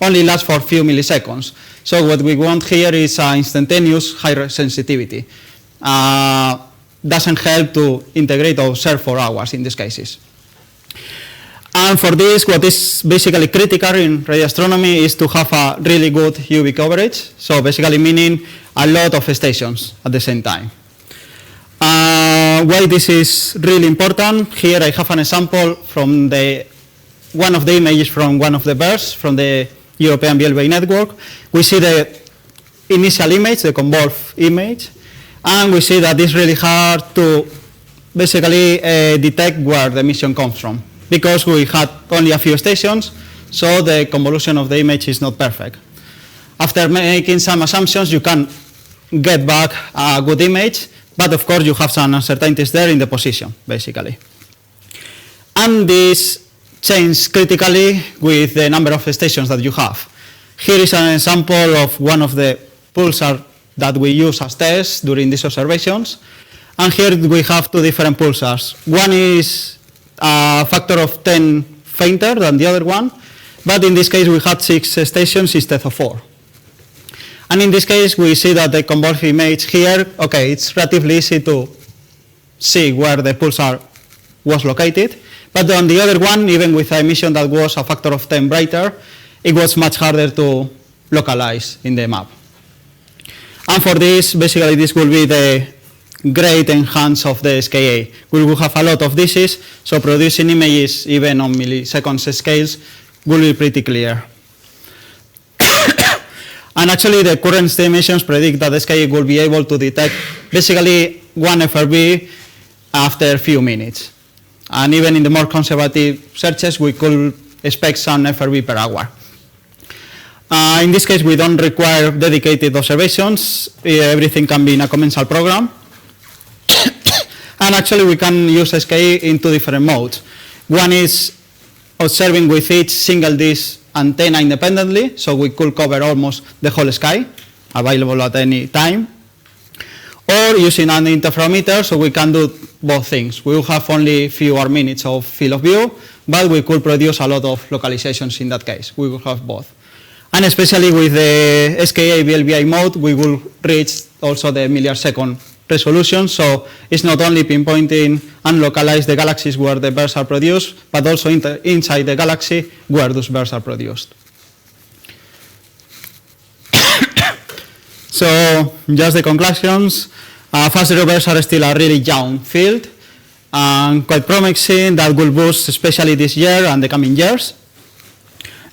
only lasts for a few milliseconds. So what we want here is instantaneous high sensitivity. Doesn't help to integrate or observe for hours in these cases. And for this, what is basically critical in radio astronomy is to have a really good UV coverage. So basically meaning a lot of stations at the same time. Why this is really important, here I have an example from one of the images from one of the bursts from the European VLBI network. We see the initial image, the convolved image, and we see that it's really hard to basically detect where the emission comes from, because we had only a few stations, so the convolution of the image is not perfect. After making some assumptions, you can get back a good image, but of course you have some uncertainties there in the position, basically. And this changes critically with the number of stations that you have. Here is an example of one of the pulsars that we use as tests during these observations. And here we have two different pulsars. One is a factor of 10 fainter than the other one, but in this case we had 6 stations instead of 4. And in this case we see that the convolved image here, okay, it's relatively easy to see where the pulsar was located, but on the other one, even with an emission that was a factor of 10 brighter, it was much harder to localize in the map. And for this, basically this will be the great enhance of the SKA. We will have a lot of dishes, so producing images even on milliseconds scales will be pretty clear. And actually the current estimations predict that the SKA will be able to detect basically one FRB after a few minutes. And even in the more conservative searches, we could expect some FRB per hour. In this case, we don't require dedicated observations. Everything can be in a commensal program. And actually, we can use SKA in 2 different modes. One is observing with each single dish antenna independently, so we could cover almost the whole sky, available at any time. Or using an interferometer, so we can do both things. We will have only fewer minutes of field of view, but we could produce a lot of localizations in that case. We will have both. And especially with the SKA VLBI mode, we will reach also the millisecond resolution, so it's not only pinpointing and localize the galaxies where the bursts are produced, but also inside the galaxy where those bursts are produced. So just the conclusions, fast zero bursts are still a really young field and quite promising, that will boost especially this year and the coming years.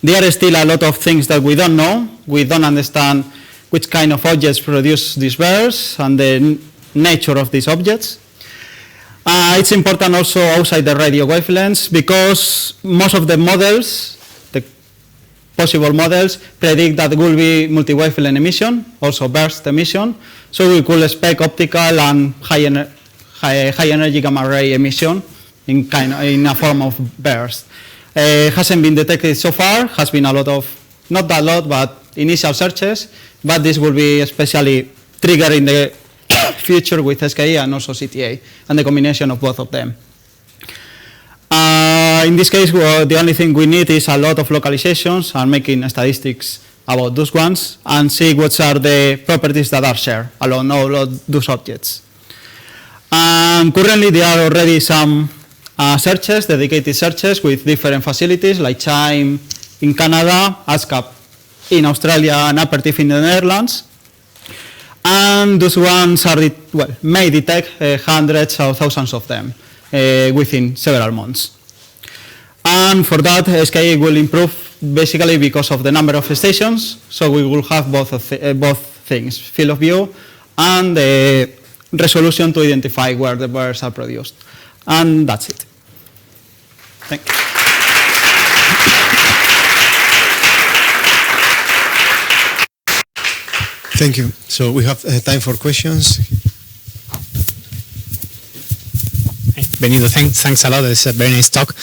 There are still a lot of things that we don't know. We don't understand which kind of objects produce these bursts and the nature of these objects. It's important also outside the radio wavelengths, because most of the models, the possible models, predict that there will be multi-wavelength emission, also burst emission. So we could expect optical and high energy gamma ray emission in a form of burst. Hasn't been detected so far, has been a lot of, not that lot, but initial searches, but this will be especially triggered in the future with SKA and also CTA, and the combination of both of them. In this case, the only thing we need is a lot of localizations and making statistics about those ones and see what are the properties that are shared along all of those objects. And currently there are already some searches, dedicated searches with different facilities like Chime in Canada, SKA in Australia, and Apertif in the Netherlands. And those ones are may detect hundreds or thousands of them within several months. And for that, SKA will improve basically because of the number of stations. So we will have both things, field of view and the resolution to identify where the birds are produced. And that's it. Thank you. Thank you. So we have time for questions. Benito, thanks a lot. It's a very nice talk.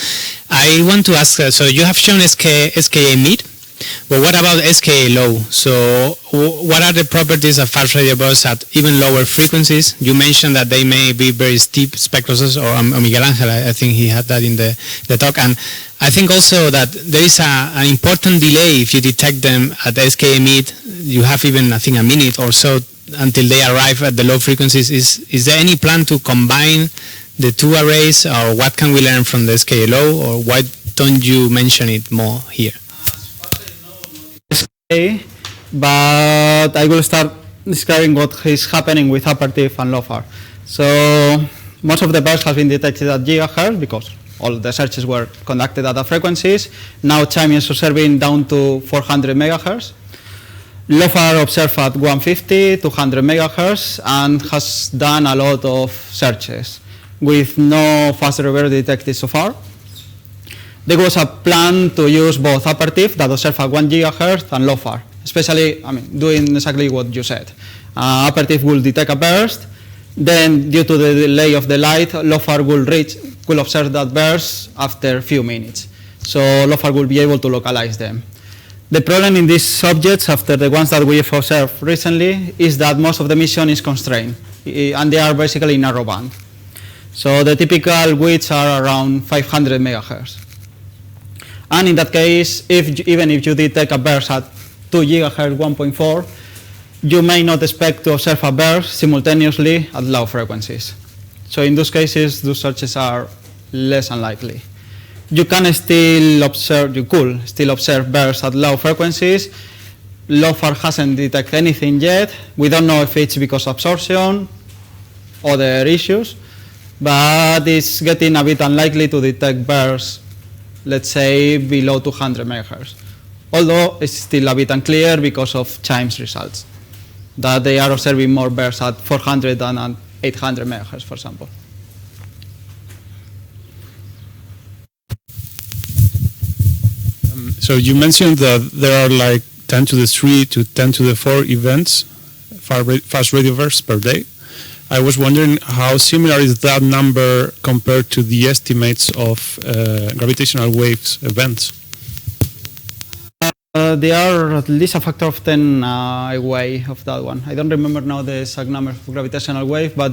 I want to ask, so you have shown SKA mid, but what about SKA low? So what are the properties of fast radio bursts at even lower frequencies? You mentioned that they may be very steep spectroscopes, or Miguel Angel, I think he had that in the talk. And I think also that there is an important delay if you detect them at SKA mid. You have even, I think, a minute or so until they arrive at the low frequencies. Is there any plan to combine the two arrays, or what can we learn from the SKA low, or why don't you mention it more here? SKA, but I will start describing what is happening with Apertif and LOFAR. So most of the bursts have been detected at gigahertz because all the searches were conducted at the frequencies. Now Chime is observing down to 400 megahertz. LOFAR observed at 150, 200 megahertz, and has done a lot of searches with no fast reverse detected so far. There was a plan to use both Apertif that observed at 1 gigahertz and LOFAR, especially, doing exactly what you said. Apertif will detect a burst, then due to the delay of the light, LOFAR will observe that burst after a few minutes. So LOFAR will be able to localize them. The problem in these objects, after the ones that we have observed recently, is that most of the mission is constrained, and they are basically narrow band. So the typical widths are around 500 megahertz. And in that case, even if you detect a burst at 2 gigahertz 1.4, you may not expect to observe a burst simultaneously at low frequencies. So in those cases, those searches are less unlikely. You could still observe bursts at low frequencies. LOFAR hasn't detected anything yet. We don't know if it's because of absorption or other issues, but it's getting a bit unlikely to detect bursts, let's say, below 200 megahertz. Although it's still a bit unclear because of Chime's results, that they are observing more bursts at 400 than at 800 megahertz, for example. So you mentioned that there are like 10 to the 3 to 10 to the 4 events, fast radio bursts per day. I was wondering how similar is that number compared to the estimates of gravitational waves events? They are at least a factor of 10 away of that one. I don't remember now the exact number of gravitational wave, but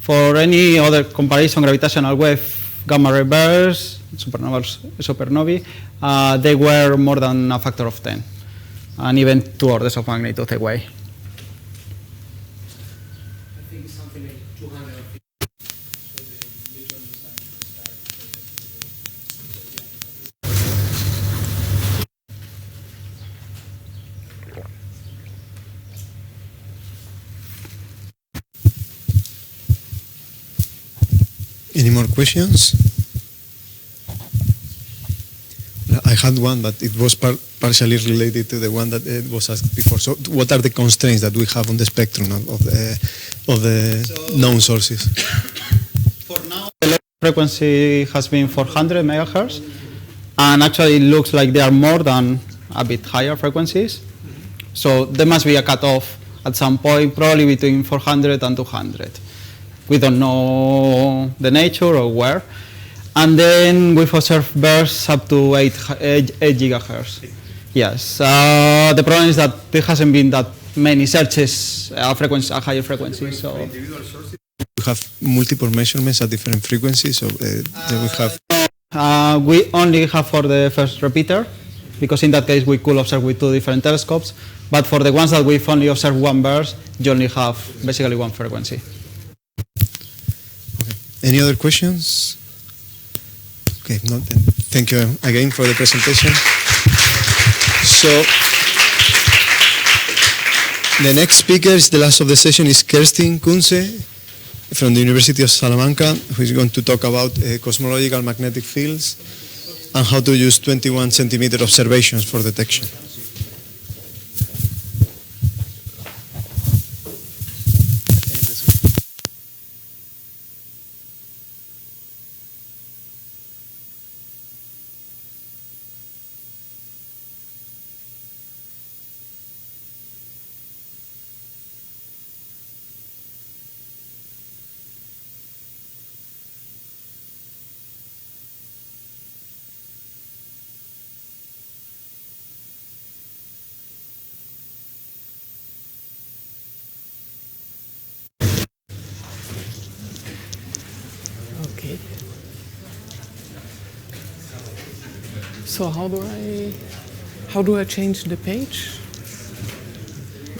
for any other comparison, gravitational wave, gamma ray bursts, supernovae, they were more than a factor of 10, and even 2 orders of magnitude away. Any more questions? I had one, but it was partially related to the one that was asked before. So what are the constraints that we have on the spectrum of the known sources? For now, the frequency has been 400 megahertz, and actually it looks like there are more than a bit higher frequencies. So there must be a cutoff at some point, probably between 400 and 200. We don't know the nature or where. And then we've observed bursts up to 8 gigahertz. Yes. The problem is that there hasn't been that many searches at higher frequencies. So we have multiple measurements at different frequencies. So then we have. We only have for the first repeater, because in that case we could observe with 2 different telescopes. But for the ones that we've only observed one burst, you only have basically one frequency. Any other questions? Okay, no, then thank you again for the presentation. So, the next speaker is the last of the session is Kerstin Kunze from the University of Salamanca, who is going to talk about cosmological magnetic fields and how to use 21 centimeter observations for detection. Okay. So how do I change the page?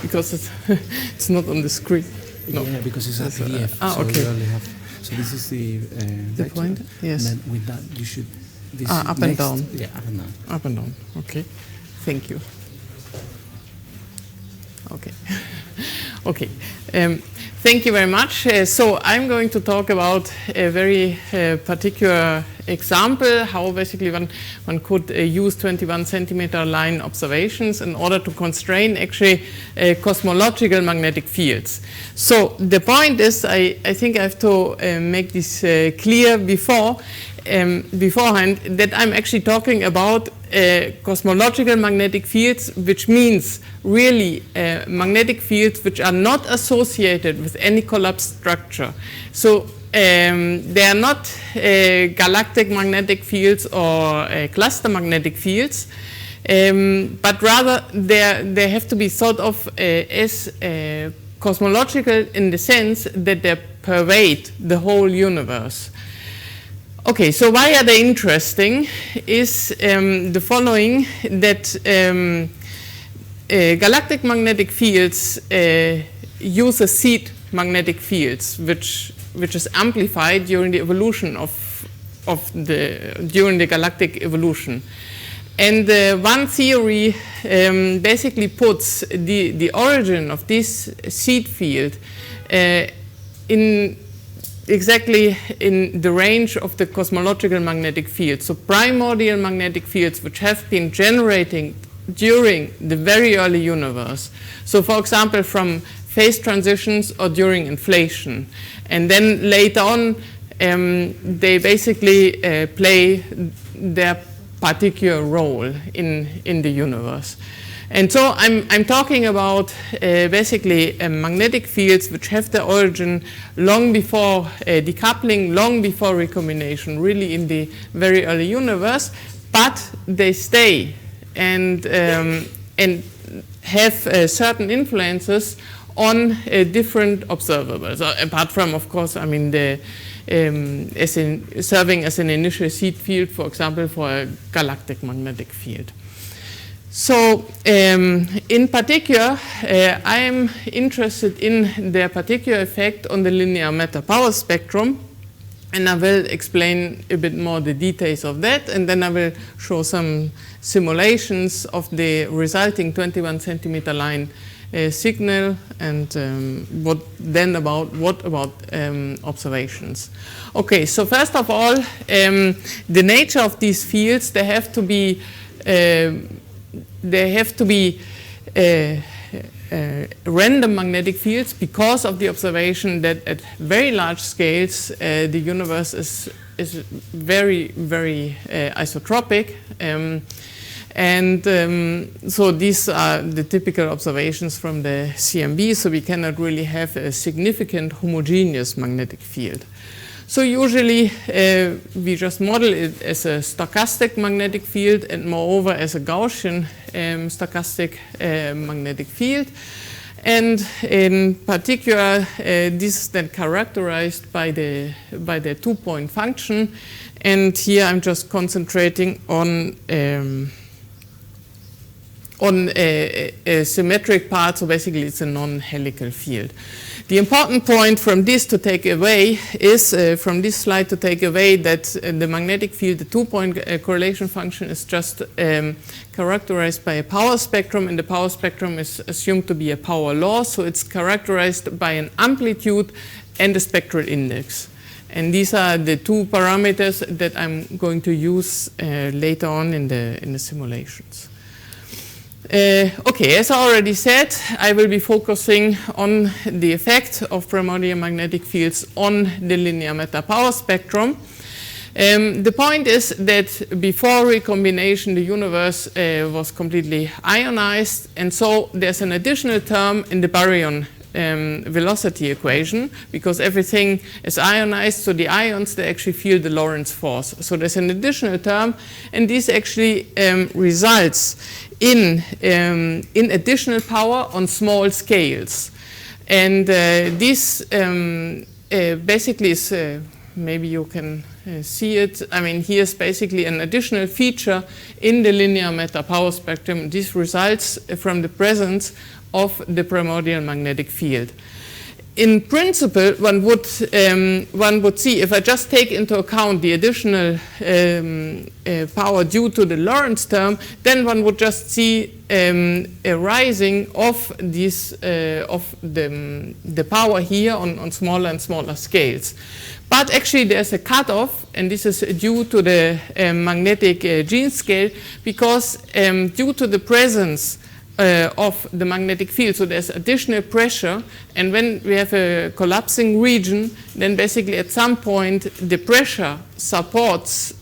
Because it's not on the screen. No. Yeah, because it's a PDF. Okay. So we only have. So this is the point. Yes. And then with that, you should. This up next, and down. Yeah, up and down. Up and down. Okay. Thank you. Okay. Okay. Thank you very much. So I'm going to talk about a very particular example, how basically one could use 21 centimeter line observations in order to constrain actually cosmological magnetic fields. So the point is, I think I have to make this clear beforehand, that I'm actually talking about cosmological magnetic fields, which means really magnetic fields which are not associated with any collapsed structure. So they are not galactic magnetic fields or cluster magnetic fields, but rather they have to be thought of as cosmological in the sense that they pervade the whole universe. Okay, so why are they interesting is the following, that galactic magnetic fields use a seed magnetic fields, which is amplified during the evolution during the galactic evolution. And one theory basically puts the origin of this seed field exactly in the range of the cosmological magnetic fields. So primordial magnetic fields which have been generating during the very early universe. So for example, from phase transitions or during inflation. And then later on, they basically play their particular role in the universe. And so I'm talking about basically magnetic fields which have their origin long before decoupling, long before recombination, really in the very early universe, but they stay and have certain influences on different observables. Apart from, of course, I mean, serving as an initial seed field, for example, for a galactic magnetic field. So in particular, I am interested in their particular effect on the linear matter power spectrum, and I will explain a bit more the details of that, and then I will show some simulations of the resulting 21 centimeter line signal, and what about observations. Okay, so first of all, the nature of these fields, they have to be random magnetic fields because of the observation that at very large scales the universe is very, very isotropic. So these are the typical observations from the CMB, so we cannot really have a significant homogeneous magnetic field. So usually we just model it as a stochastic magnetic field, and moreover as a Gaussian stochastic magnetic field. And in particular, this is then characterized by the 2-point function. And here I'm just concentrating on on a symmetric part, so basically it's a non-helical field. The important point from this to take away is, from this slide to take away, that the magnetic field, the two-point correlation function, is just characterized by a power spectrum, and the power spectrum is assumed to be a power law, so it's characterized by an amplitude and a spectral index. And these are the two parameters that I'm going to use later on in the simulations. Okay, as I already said, I will be focusing on the effect of primordial magnetic fields on the linear matter power spectrum. The point is that before recombination, the universe was completely ionized, and so there's an additional term in the baryon velocity equation, because everything is ionized, so the ions, they actually feel the Lorentz force. So there's an additional term, and this actually results in additional power on small scales. And this basically is, maybe you can see it, I mean, here's basically an additional feature in the linear matter power spectrum. This results from the presence of the primordial magnetic field. In principle, one would see, if I just take into account the additional power due to the Lorentz term, then one would just see a rising of this of the power here on smaller and smaller scales. But actually, there's a cutoff, and this is due to the magnetic gene scale, because due to the presence of the magnetic field, so there's additional pressure, and when we have a collapsing region, then basically at some point the pressure supports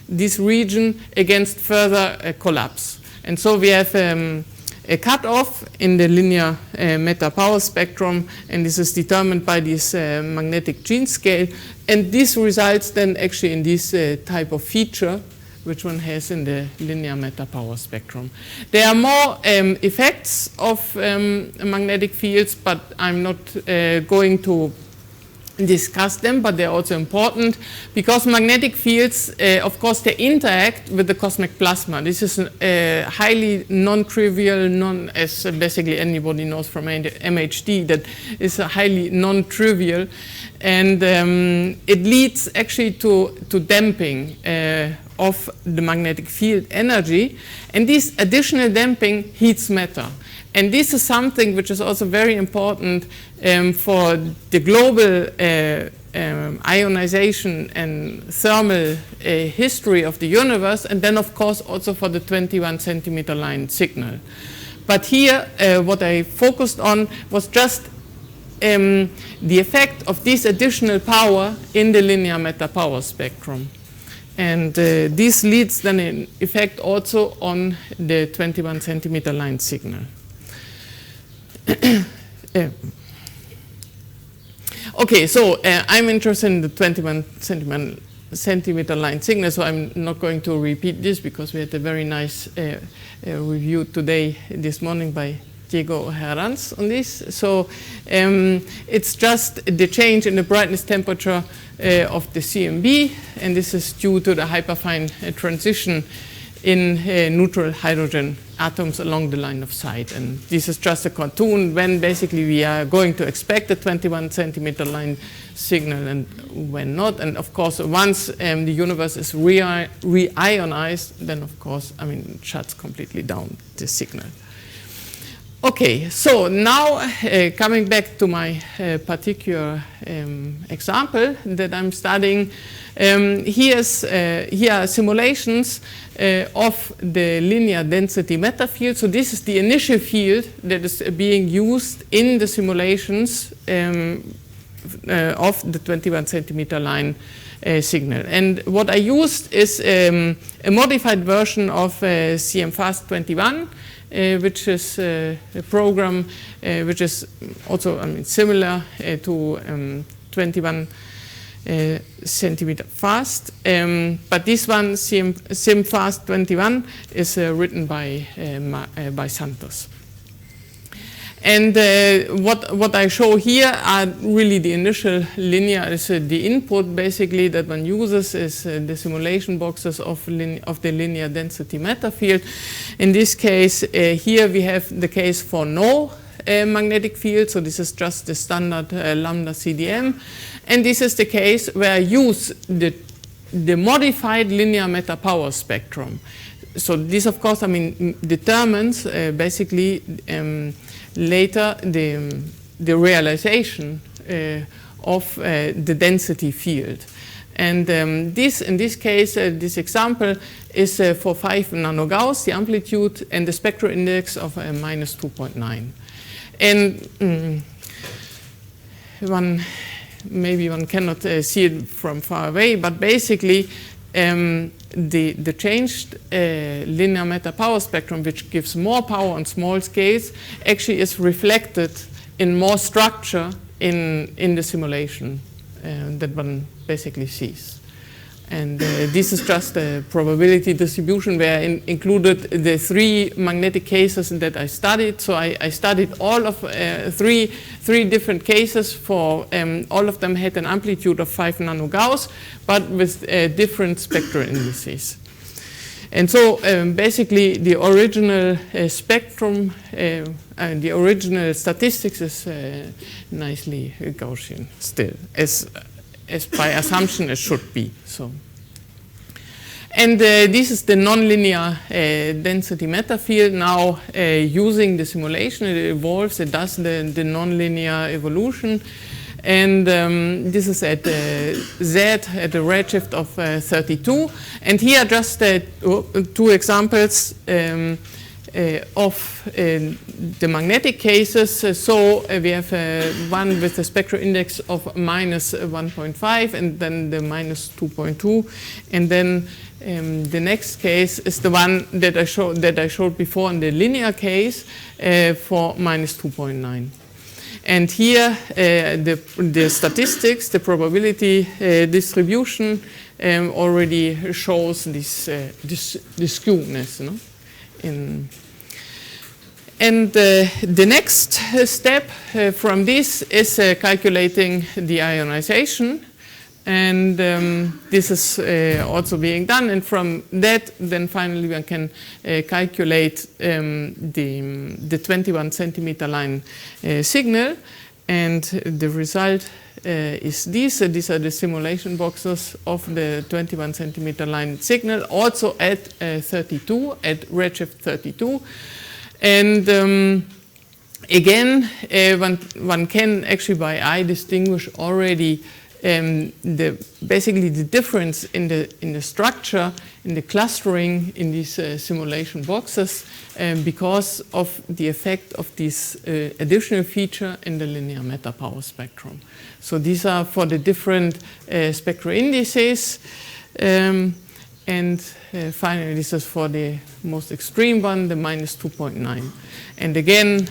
this region against further collapse. And so we have a cutoff in the linear matter power spectrum, and this is determined by this magnetic gene scale, and this results then actually in this type of feature which one has in the linear matter power spectrum. There are more effects of magnetic fields, but I'm not going to discuss them, but they're also important because magnetic fields, of course, they interact with the cosmic plasma. This is a highly non-trivial, as basically anybody knows from MHD, that is a highly non-trivial, and it leads actually to damping of the magnetic field energy, and this additional damping heats matter. And this is something which is also very important for the global ionization and thermal history of the universe, and then of course also for the 21 centimeter line signal. But here what I focused on was just the effect of this additional power in the linear matter power spectrum. And this leads then in effect also on the 21 centimeter line signal. Okay, so I'm interested in the 21 centimeter line signal, so I'm not going to repeat this because we had a very nice review this morning by Diego Herranz on this. So it's just the change in the brightness temperature of the CMB, and this is due to the hyperfine transition in neutral hydrogen atoms along the line of sight. And this is just a cartoon when basically we are going to expect a 21 centimeter line signal and when not. And of course, once the universe is re-ionized, then of course, I mean, it shuts completely down the signal. Okay, so now coming back to my particular example that I'm studying, here are simulations of the linear density matter field. So this is the initial field that is being used in the simulations of the 21 centimeter line signal. And what I used is a modified version of CMFAST21, which is a program which is also similar to 21 centimeter fast, but this one, SimFast21, is written by Santos. And what I show here are really the initial linear, the input basically that one uses is the simulation boxes of the linear density matter field. In this case, here we have the case for no magnetic field, so this is just the standard lambda CDM. And this is the case where I use the modified linear matter power spectrum. So this, of course, determines basically later the realization of the density field. And in this case, this example is for 5 nanogauss, the amplitude, and the spectral index of minus 2.9. And maybe one cannot see it from far away, but basically the changed linear matter power spectrum, which gives more power on small scales, actually is reflected in more structure in the simulation that one basically sees. And this is just a probability distribution where I included the 3 magnetic cases that I studied. So I studied all of three different cases. For all of them had an amplitude of 5 nanogauss, but with different spectral indices. And so basically the original spectrum and the original statistics is nicely Gaussian still, as by assumption it should be. So, and this is the nonlinear density matter field. Now using the simulation, it evolves, it does the nonlinear evolution. And this is at Z at a redshift of 32. And here are just 2 examples of the magnetic cases. So we have one with a spectral index of minus 1.5 and then the minus 2.2. And then the next case is the one that I showed before in the linear case for minus 2.9. And here, the statistics, the probability distribution already shows this skewness. No? And the next step from this is calculating the ionization. And this is also being done. And from that, then finally one can calculate the 21 centimeter line signal. And the result is this. These are the simulation boxes of the 21 centimeter line signal, also at 32, at redshift 32. And again, one can actually by eye distinguish already basically the difference in the structure, in the clustering in these simulation boxes because of the effect of this additional feature in the linear matter power spectrum. So these are for the different spectral indices. And finally, this is for the most extreme one, the minus 2.9. And again,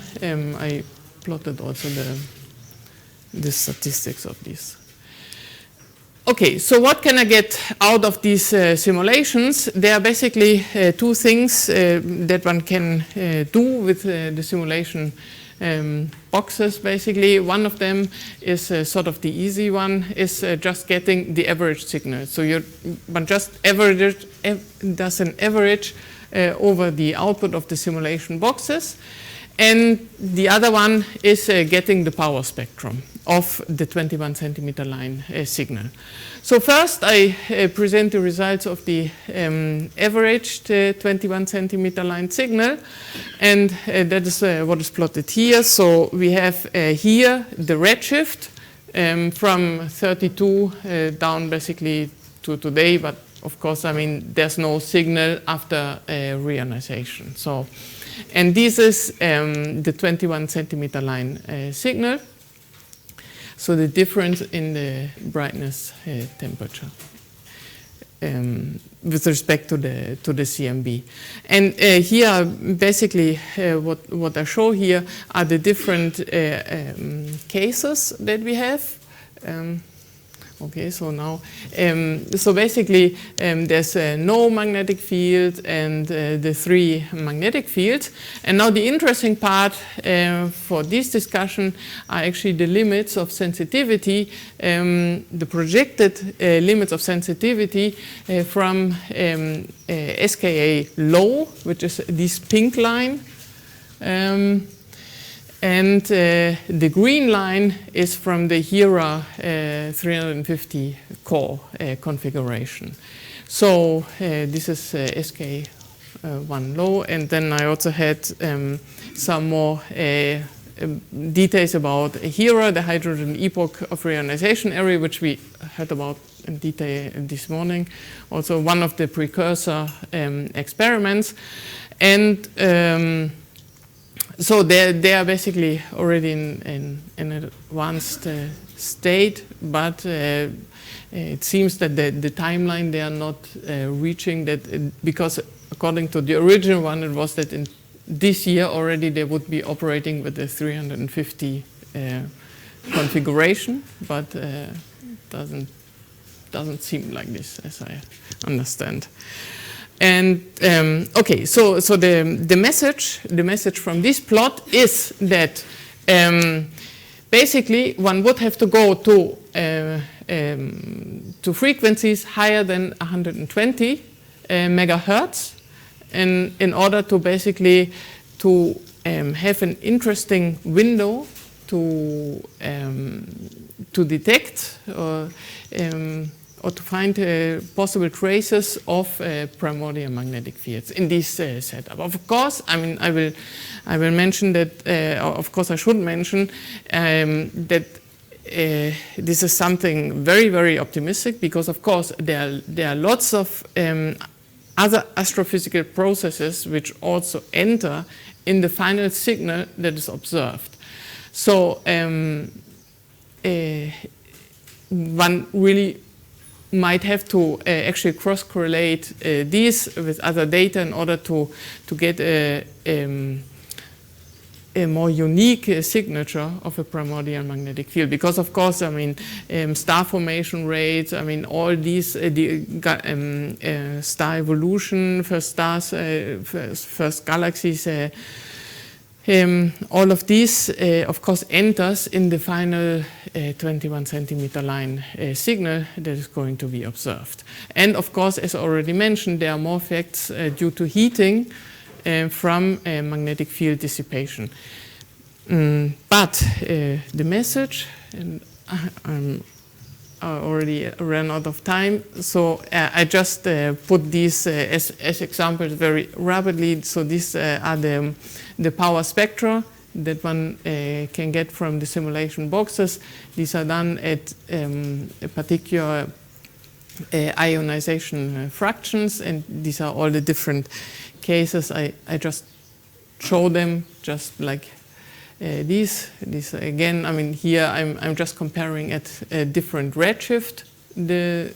I plotted also the statistics of this. Okay, so what can I get out of these simulations? There are basically 2 things that one can do with the simulation boxes, basically. One of them is sort of the easy one, is just getting the average signal. So one just does an average over the output of the simulation boxes. And the other one is getting the power spectrum of the 21 centimeter line signal. So first I present the results of the averaged 21 centimeter line signal, and that is what is plotted here. So we have here the redshift from 32 down basically to today, but of course, there's no signal after reionization. So, and this is the 21 centimeter line signal. So the difference in the brightness temperature with respect to the CMB. And here basically what I show here are the different cases that we have. Okay, so now, so basically there's no magnetic field and the 3 magnetic fields. And now the interesting part for this discussion are actually the limits of sensitivity, the projected limits of sensitivity from SKA low, which is this pink line. And the green line is from the HERA 350 core configuration. So this is SK1 low, and then I also had some more details about HERA, the hydrogen epoch of reionization area, which we heard about in detail this morning. Also one of the precursor experiments. And so they are basically already in an advanced state, but it seems that the timeline they are not reaching that, because according to the original one, it was that in this year already they would be operating with the 350 configuration, but doesn't seem like this, as I understand. And okay, so the message from this plot is that basically one would have to go to frequencies higher than 120 megahertz, in order to basically have an interesting window to detect or to find possible traces of primordial magnetic fields in this setup. Of course, I mean, I will mention that. Of course, I should mention that this is something very, very optimistic, because of course there are lots of other astrophysical processes which also enter in the final signal that is observed. So one really might have to actually cross-correlate these with other data in order to get a more unique signature of a primordial magnetic field. Because of course, I mean, star formation rates, I mean, all these, star evolution, first stars, first galaxies, all of these, of course, enters in the final 21 centimeter line signal that is going to be observed. And of course, as already mentioned, there are more effects due to heating from magnetic field dissipation. But the message, and I already ran out of time, so I just put these as examples very rapidly. So these are the power spectra that one can get from the simulation boxes. These are done at a particular ionization fractions, and these are all the different cases. I just show them just like these again. I mean, here I'm just comparing at a different redshift the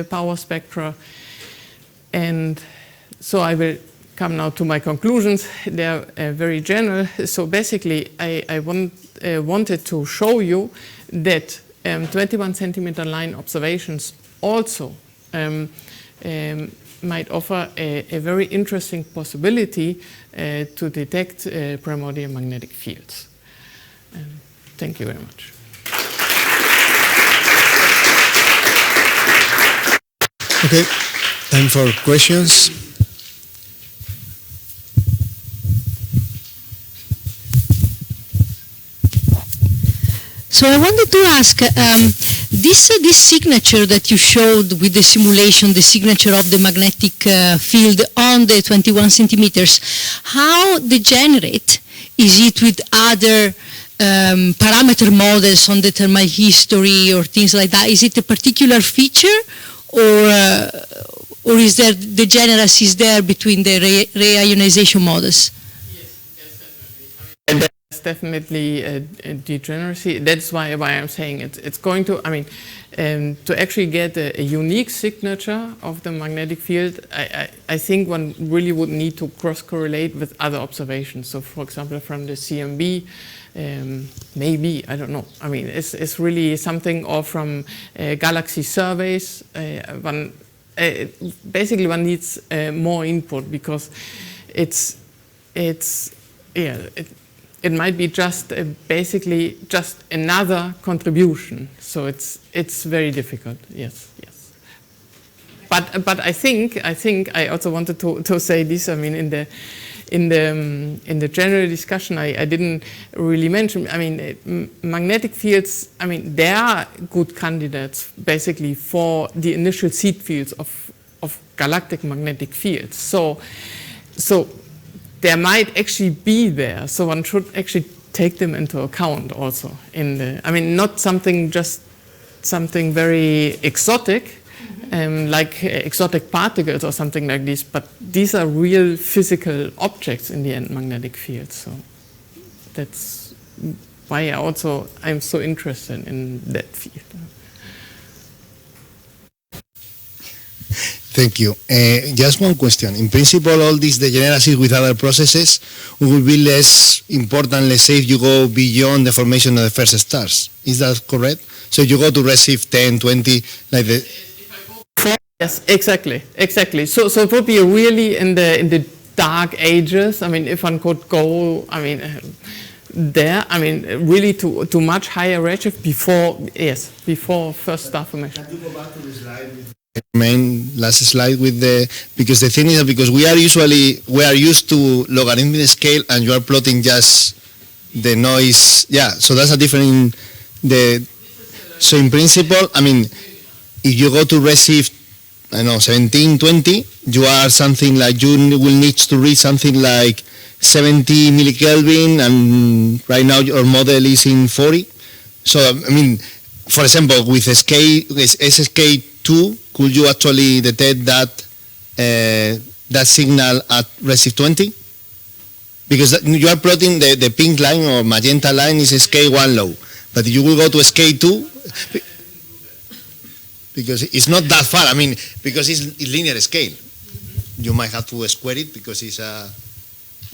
power spectra, and so I will come now to my conclusions. They are very general. So basically, I wanted to show you that 21 centimeter line observations also might offer a very interesting possibility to detect primordial magnetic fields. Thank you very much. Okay, time for questions. So I wanted to ask, this signature that you showed with the simulation, the signature of the magnetic field on the 21 centimeters, how degenerate is it with other parameter models on the thermal history or things like that? Is it a particular feature, or is there degeneracy there between the reionization models? Yes, definitely a degeneracy. That's why I'm saying it's going to, I mean, to actually get a unique signature of the magnetic field, I think one really would need to cross-correlate with other observations. So, for example, from the CMB, maybe, I don't know. I mean, it's really something, or from galaxy surveys. Basically, one needs more input, because it might be just basically just another contribution. So it's very difficult. Yes. But I think I also wanted to say this. I mean, in the general discussion, I didn't really mention. I mean, magnetic fields. I mean, they are good candidates basically for the initial seed fields of galactic magnetic fields. So there might actually be there, so one should actually take them into account also. I mean, not something very exotic, like exotic particles or something like this, but these are real physical objects in the end, magnetic fields. So that's why I'm so interested in that field. Thank you. Just one question. In principle, all these degeneracies with other processes will be less important, let's say, if you go beyond the formation of the first stars. Is that correct? So you go to redshift 10, 20, like the... Yes, exactly. So it would be really in the dark ages. I mean, if one could go, I mean, there, I mean, really to much higher redshift before first star formation. Can you go back to the slide with last slide with because the thing is that because we are used to logarithmic scale and you are plotting just the noise, so that's a different so in principle, I mean, if you go to redshift, I don't know, 17, 20, you are something like, you will need to read something like 70 millikelvin, and right now your model is in 40. So, I mean, for example, with SKA2, could you actually detect that signal at redshift 20? Because you are plotting the pink line or magenta line is SKA1 low, but you will go to SKA2 because it's not that far. I mean, because it's linear scale, you might have to square it because it's a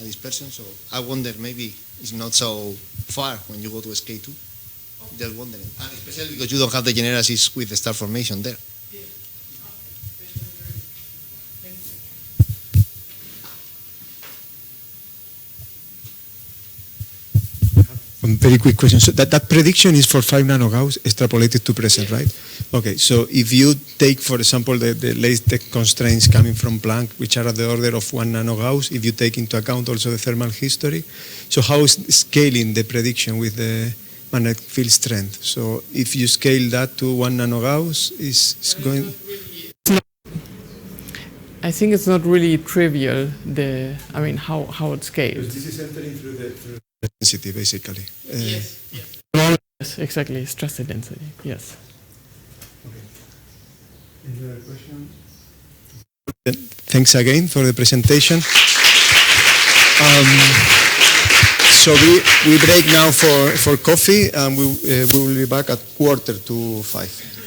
dispersion. So I wonder maybe it's not so far when you go to SKA2. Just wondering, and especially because you don't have the degeneracies with the star formation there. One very quick question. So that prediction is for 5 nanogauss extrapolated to present, right? Okay, so if you take, for example, the latest constraints coming from Planck, which are at the order of 1 nanogauss, if you take into account also the thermal history, so how is scaling the prediction with the magnetic field strength? So if you scale that to 1 nanogauss, is going... I think it's not really trivial, how it scales. This is entering through the density, basically. Yes, exactly. It's just the density. Yes. Okay. Any other question? Thanks again for the presentation. So we break now for coffee, and we will be back at 4:45.